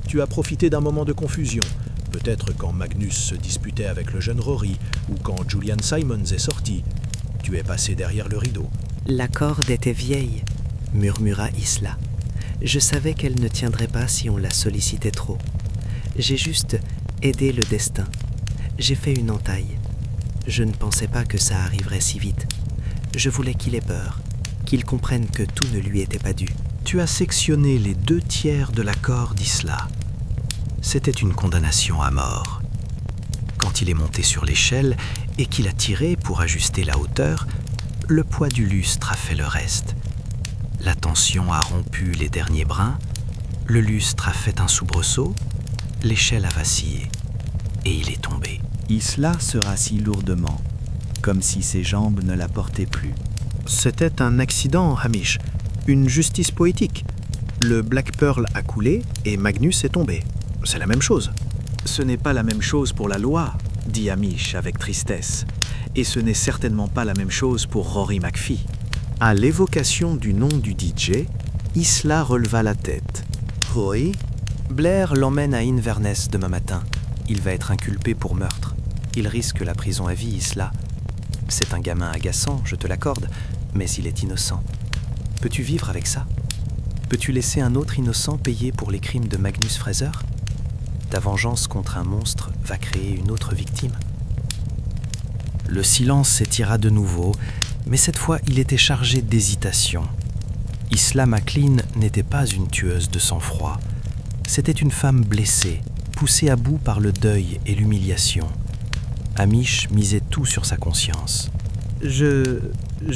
Tu as profité d'un moment de confusion, peut-être quand Magnus se disputait avec le jeune Rory ou quand Julian Simons est sorti. Tu es passé derrière le rideau. » La corde était vieille, murmura Isla. Je savais qu'elle ne tiendrait pas si on la sollicitait trop. J'ai juste aidé le destin. J'ai fait une entaille. Je ne pensais pas que ça arriverait si vite. Je voulais qu'il ait peur, qu'il comprenne que tout ne lui était pas dû. Tu as sectionné les 2/3 de la corde, Isla. C'était une condamnation à mort. Quand il est monté sur l'échelle et qu'il a tiré pour ajuster la hauteur, le poids du lustre a fait le reste. La tension a rompu les derniers brins, le lustre a fait un soubresaut, l'échelle a vacillé et il est tombé. Isla se rassit lourdement, comme si ses jambes ne la portaient plus. C'était un accident, Hamish, une justice poétique. Le Black Pearl a coulé et Magnus est tombé. C'est la même chose. Ce n'est pas la même chose pour la loi, dit Hamish avec tristesse. Et ce n'est certainement pas la même chose pour Rory McPhee. À l'évocation du nom du DJ, Isla releva la tête. Oui, Blair l'emmène à Inverness demain matin. Il va être inculpé pour meurtre. Il risque la prison à vie, Isla. C'est un gamin agaçant, je te l'accorde, mais il est innocent. Peux-tu vivre avec ça? Peux-tu laisser un autre innocent payer pour les crimes de Magnus Fraser? Ta vengeance contre un monstre va créer une autre victime. Le silence s'étira de nouveau, mais cette fois il était chargé d'hésitation. Isla MacLean n'était pas une tueuse de sang-froid. C'était une femme blessée, poussée à bout par le deuil et l'humiliation. Hamish misait tout sur sa conscience. Je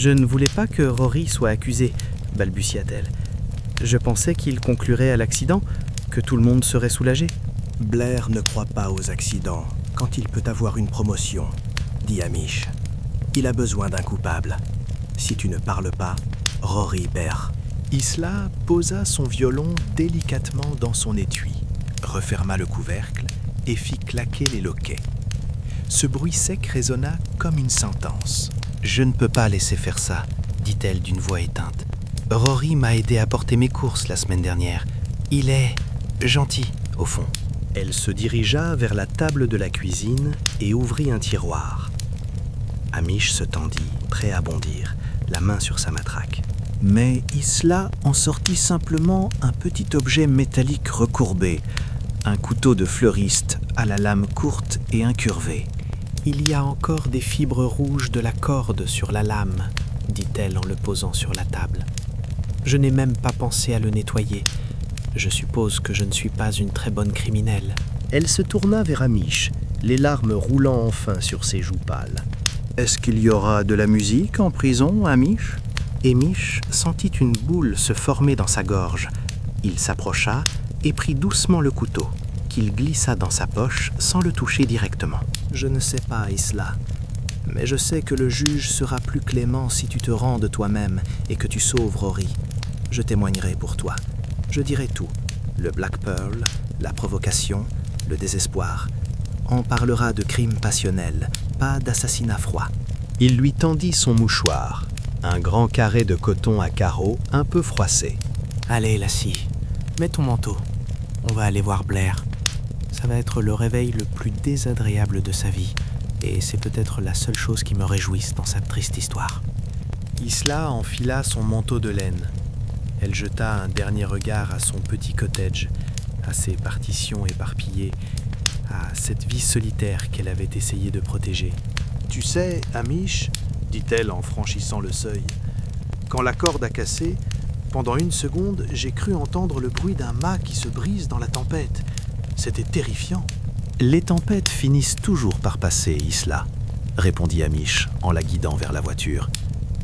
ne voulais pas que Rory soit accusé, balbutia-t-elle. Je pensais qu'il conclurait à l'accident, que tout le monde serait soulagé. Blair ne croit pas aux accidents quand il peut avoir une promotion, dit Hamish. Il a besoin d'un coupable. Si tu ne parles pas, Rory perd. Isla posa son violon délicatement dans son étui, referma le couvercle et fit claquer les loquets. Ce bruit sec résonna comme une sentence. « Je ne peux pas laisser faire ça, dit-elle d'une voix éteinte. Rory m'a aidé à porter mes courses la semaine dernière. Il est gentil, au fond. » Elle se dirigea vers la table de la cuisine et ouvrit un tiroir. Hamish se tendit, prêt à bondir, la main sur sa matraque. Mais Isla en sortit simplement un petit objet métallique recourbé, un couteau de fleuriste à la lame courte et incurvée. « Il y a encore des fibres rouges de la corde sur la lame, dit-elle en le posant sur la table. Je n'ai même pas pensé à le nettoyer. Je suppose que je ne suis pas une très bonne criminelle. » Elle se tourna vers Hamish, les larmes roulant enfin sur ses joues pâles. « Est-ce qu'il y aura de la musique en prison, Hamish ?» Hamish sentit une boule se former dans sa gorge. Il s'approcha et prit doucement le couteau, qu'il glissa dans sa poche sans le toucher directement. « Je ne sais pas, Isla, mais je sais que le juge sera plus clément si tu te rends de toi-même et que tu sauves Rory. Je témoignerai pour toi. Je dirai tout. Le Black Pearl, la provocation, le désespoir. On parlera de crimes passionnels, pas d'assassinat froid. » Il lui tendit son mouchoir, un grand carré de coton à carreaux un peu froissé. « Allez, Lassie, mets ton manteau. On va aller voir Blair. Ça va être le réveil le plus désagréable de sa vie, et c'est peut-être la seule chose qui me réjouisse dans cette triste histoire. » Isla enfila son manteau de laine. Elle jeta un dernier regard à son petit cottage, à ses partitions éparpillées, à cette vie solitaire qu'elle avait essayé de protéger. « Tu sais, Amish, dit-elle en franchissant le seuil, quand la corde a cassé, pendant une seconde, j'ai cru entendre le bruit d'un mât qui se brise dans la tempête. C'était terrifiant. » « Les tempêtes finissent toujours par passer, Isla, répondit Amish en la guidant vers la voiture,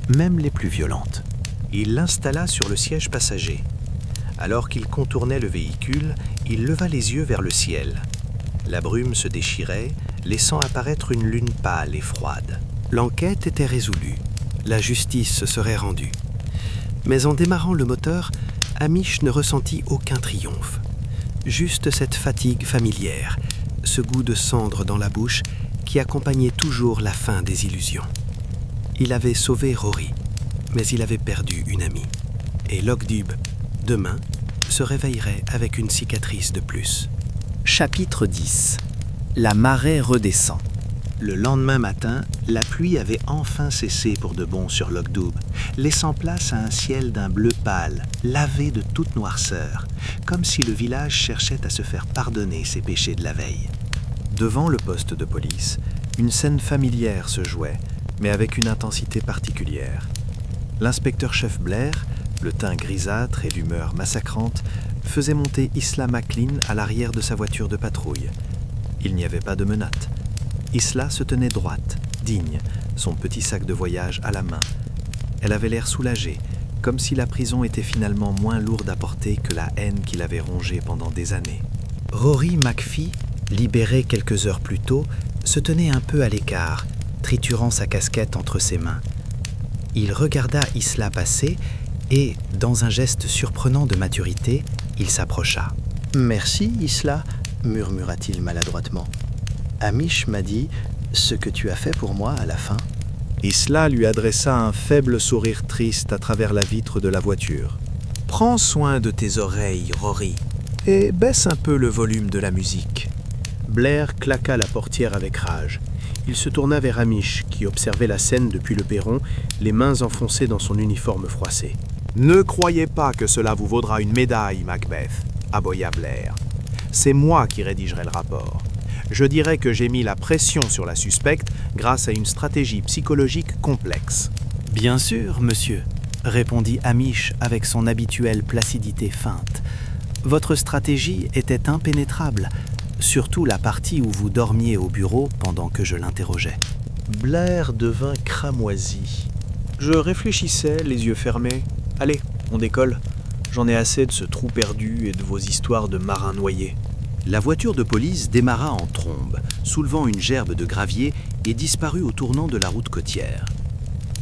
même les plus violentes. Il l'installa sur le siège passager. Alors qu'il contournait le véhicule, il leva les yeux vers le ciel. La brume se déchirait, laissant apparaître une lune pâle et froide. L'enquête était résolue. La justice se serait rendue. Mais en démarrant le moteur, Amish ne ressentit aucun triomphe. Juste cette fatigue familière, ce goût de cendre dans la bouche qui accompagnait toujours la fin des illusions. Il avait sauvé Rory, mais il avait perdu une amie. Et Lockdube, demain, se réveillerait avec une cicatrice de plus. Chapitre 10. La marée redescend. Le lendemain matin, la pluie avait enfin cessé pour de bon sur Lockdube, laissant place à un ciel d'un bleu pâle, lavé de toute noirceur, comme si le village cherchait à se faire pardonner ses péchés de la veille. Devant le poste de police, une scène familière se jouait, mais avec une intensité particulière. L'inspecteur-chef Blair, le teint grisâtre et l'humeur massacrante, faisait monter Isla McLean à l'arrière de sa voiture de patrouille. Il n'y avait pas de menottes. Isla se tenait droite, digne, son petit sac de voyage à la main. Elle avait l'air soulagée, comme si la prison était finalement moins lourde à porter que la haine qui l'avait rongée pendant des années. Rory McPhee, libéré quelques heures plus tôt, se tenait un peu à l'écart, triturant sa casquette entre ses mains. Il regarda Isla passer et, dans un geste surprenant de maturité, il s'approcha. « Merci, Isla, murmura-t-il maladroitement. Amish m'a dit ce que tu as fait pour moi à la fin. » Isla lui adressa un faible sourire triste à travers la vitre de la voiture. « Prends soin de tes oreilles, Rory, et baisse un peu le volume de la musique. » Blair claqua la portière avec rage. Il se tourna vers Amish, qui observait la scène depuis le perron, les mains enfoncées dans son uniforme froissé. « Ne croyez pas que cela vous vaudra une médaille, Macbeth, aboya Blair. C'est moi qui rédigerai le rapport. Je dirais que j'ai mis la pression sur la suspecte grâce à une stratégie psychologique complexe. » « Bien sûr, monsieur, » répondit Amish avec son habituelle placidité feinte. « Votre stratégie était impénétrable, surtout la partie où vous dormiez au bureau pendant que je l'interrogeais. » Blair devint cramoisi. Je réfléchissais, les yeux fermés. « Allez, on décolle. J'en ai assez de ce trou perdu et de vos histoires de marins noyés. » La voiture de police démarra en trombe, soulevant une gerbe de gravier et disparut au tournant de la route côtière.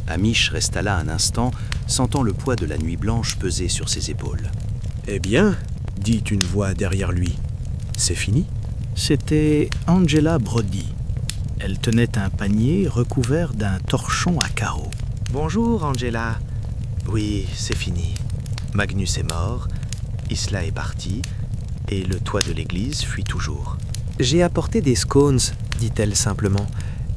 Amish resta là un instant, sentant le poids de la nuit blanche peser sur ses épaules. « Eh bien, dit une voix derrière lui, c'est fini ?» C'était Angela Brody. Elle tenait un panier recouvert d'un torchon à carreaux. « Bonjour, Angela. Oui, c'est fini. Magnus est mort, Isla est partie, et le toit de l'église fuit toujours. »« J'ai apporté des scones, dit-elle simplement,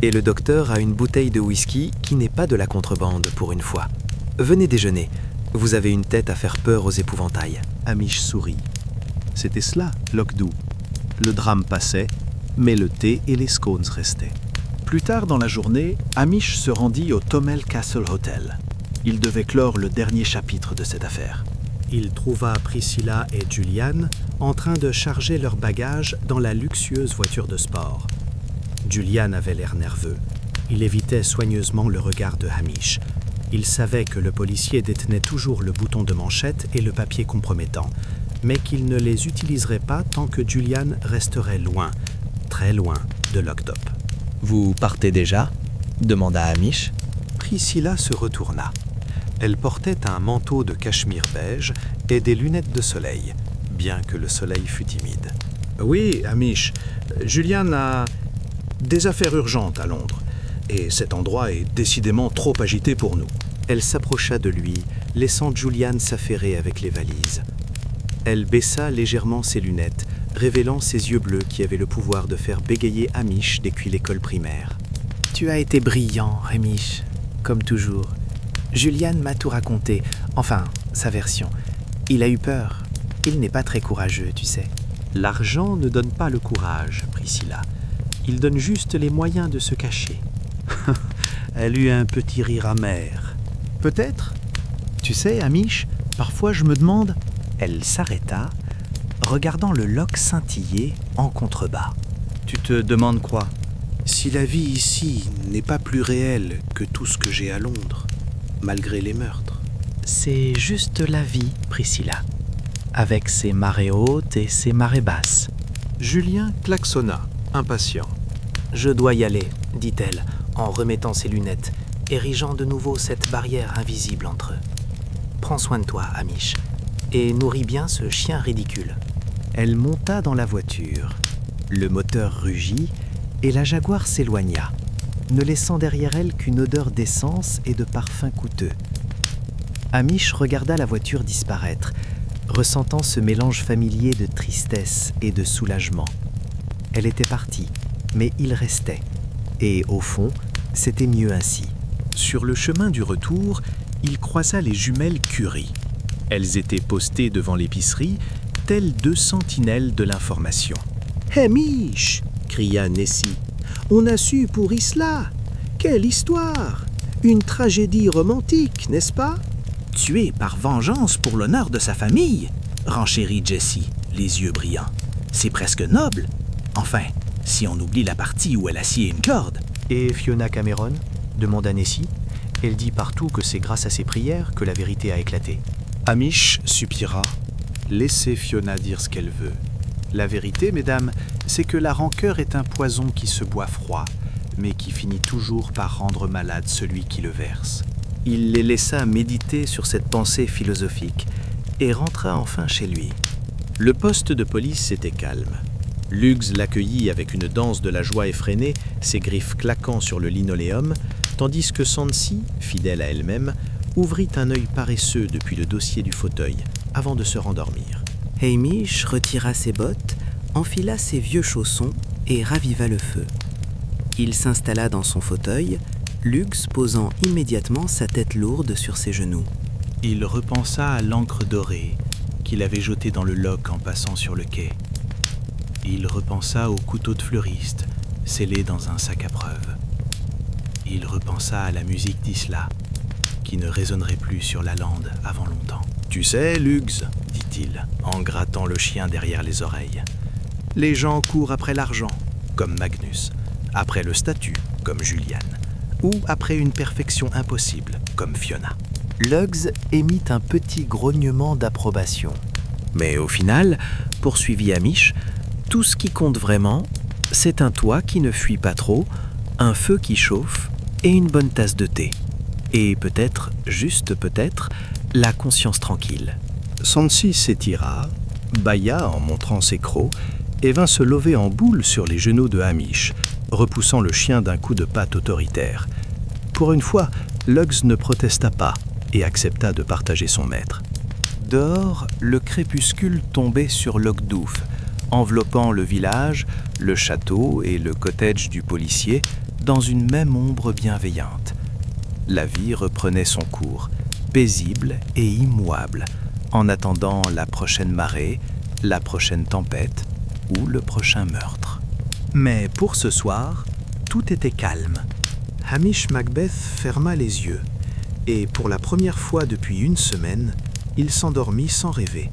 et le docteur a une bouteille de whisky qui n'est pas de la contrebande pour une fois. Venez déjeuner, vous avez une tête à faire peur aux épouvantails. » Amish sourit. C'était cela, Lockdube. Le drame passait, mais le thé et les scones restaient. Plus tard dans la journée, Amish se rendit au Tomel Castle Hotel. Il devait clore le dernier chapitre de cette affaire. Il trouva Priscilla et Julian en train de charger leurs bagages dans la luxueuse voiture de sport. Julian avait l'air nerveux. Il évitait soigneusement le regard de Amish. Il savait que le policier détenait toujours le bouton de manchette et le papier compromettant, mais qu'il ne les utiliserait pas tant que Julian resterait loin, très loin de Lockdube. « Vous partez déjà ?» demanda Amish. Priscilla se retourna. Elle portait un manteau de cachemire beige et des lunettes de soleil, bien que le soleil fût timide. « Oui, Amish, Julian a des affaires urgentes à Londres, et cet endroit est décidément trop agité pour nous. » Elle s'approcha de lui, laissant Julian s'affairer avec les valises. Elle baissa légèrement ses lunettes, révélant ses yeux bleus qui avaient le pouvoir de faire bégayer Amish depuis l'école primaire. « Tu as été brillant, Amish, comme toujours. Julian m'a tout raconté, enfin, sa version. Il a eu peur. Il n'est pas très courageux, tu sais. L'argent ne donne pas le courage, Priscilla. Il donne juste les moyens de se cacher. Elle eut un petit rire amer. Peut-être. Tu sais, Amish, parfois je me demande... Elle s'arrêta, regardant le loch scintiller en contrebas. Tu te demandes quoi? Si la vie ici n'est pas plus réelle que tout ce que j'ai à Londres, malgré les meurtres. C'est juste la vie, Priscilla, avec ses marées hautes et ses marées basses. Julien klaxonna, impatient. Je dois y aller, dit-elle, en remettant ses lunettes, érigeant de nouveau cette barrière invisible entre eux. Prends soin de toi, Amish, et nourris bien ce chien ridicule. Elle monta dans la voiture. Le moteur rugit et la Jaguar s'éloigna, ne laissant derrière elle qu'une odeur d'essence et de parfum coûteux. Amish regarda la voiture disparaître, ressentant ce mélange familier de tristesse et de soulagement. Elle était partie, mais il restait. Et au fond, c'était mieux ainsi. Sur le chemin du retour, il croisa les jumelles Curie. Elles étaient postées devant l'épicerie, telles 2 sentinelles de l'information. « Hamish !» cria Nessie. « On a su pour Isla. Quelle histoire! Une tragédie romantique, n'est-ce pas ?» Tué par vengeance pour l'honneur de sa famille, renchérit Jessie, les yeux brillants. C'est presque noble. Enfin, si on oublie la partie où elle a scié une corde. Et Fiona Cameron demanda Nessie. Elle dit partout que c'est grâce à ses prières que la vérité a éclaté. Amish soupira. Laissez Fiona dire ce qu'elle veut. La vérité, mesdames, c'est que la rancœur est un poison qui se boit froid, mais qui finit toujours par rendre malade celui qui le verse. Il les laissa méditer sur cette pensée philosophique et rentra enfin chez lui. Le poste de police était calme. Lugz l'accueillit avec une danse de la joie effrénée, ses griffes claquant sur le linoléum, tandis que Sansi, fidèle à elle-même, ouvrit un œil paresseux depuis le dossier du fauteuil, avant de se rendormir. Hamish retira ses bottes, enfila ses vieux chaussons et raviva le feu. Il s'installa dans son fauteuil, Lugz posant immédiatement sa tête lourde sur ses genoux. Il repensa à l'encre dorée qu'il avait jetée dans le loch en passant sur le quai. Il repensa au couteau de fleuriste, scellé dans un sac à preuve. Il repensa à la musique d'Isla, qui ne résonnerait plus sur la lande avant longtemps. « Tu sais, Lugz, dit-il, en grattant le chien derrière les oreilles, les gens courent après l'argent, comme Magnus, après le statut, comme Juliane, ou après une perfection impossible, comme Fiona. » Lugz émit un petit grognement d'approbation. Mais au final, poursuivit Amish, tout ce qui compte vraiment, c'est un toit qui ne fuit pas trop, un feu qui chauffe et une bonne tasse de thé. Et peut-être, juste peut-être, la conscience tranquille. Sansi s'étira, bâilla en montrant ses crocs, et vint se lever en boule sur les genoux de Amish, repoussant le chien d'un coup de patte autoritaire. Pour une fois, Lugz ne protesta pas et accepta de partager son maître. Dehors, le crépuscule tombait sur Lochdouf, enveloppant le village, le château et le cottage du policier dans une même ombre bienveillante. La vie reprenait son cours, paisible et immuable, en attendant la prochaine marée, la prochaine tempête ou le prochain meurtre. Mais pour ce soir, tout était calme. Hamish Macbeth ferma les yeux, et pour la première fois depuis une semaine, il s'endormit sans rêver.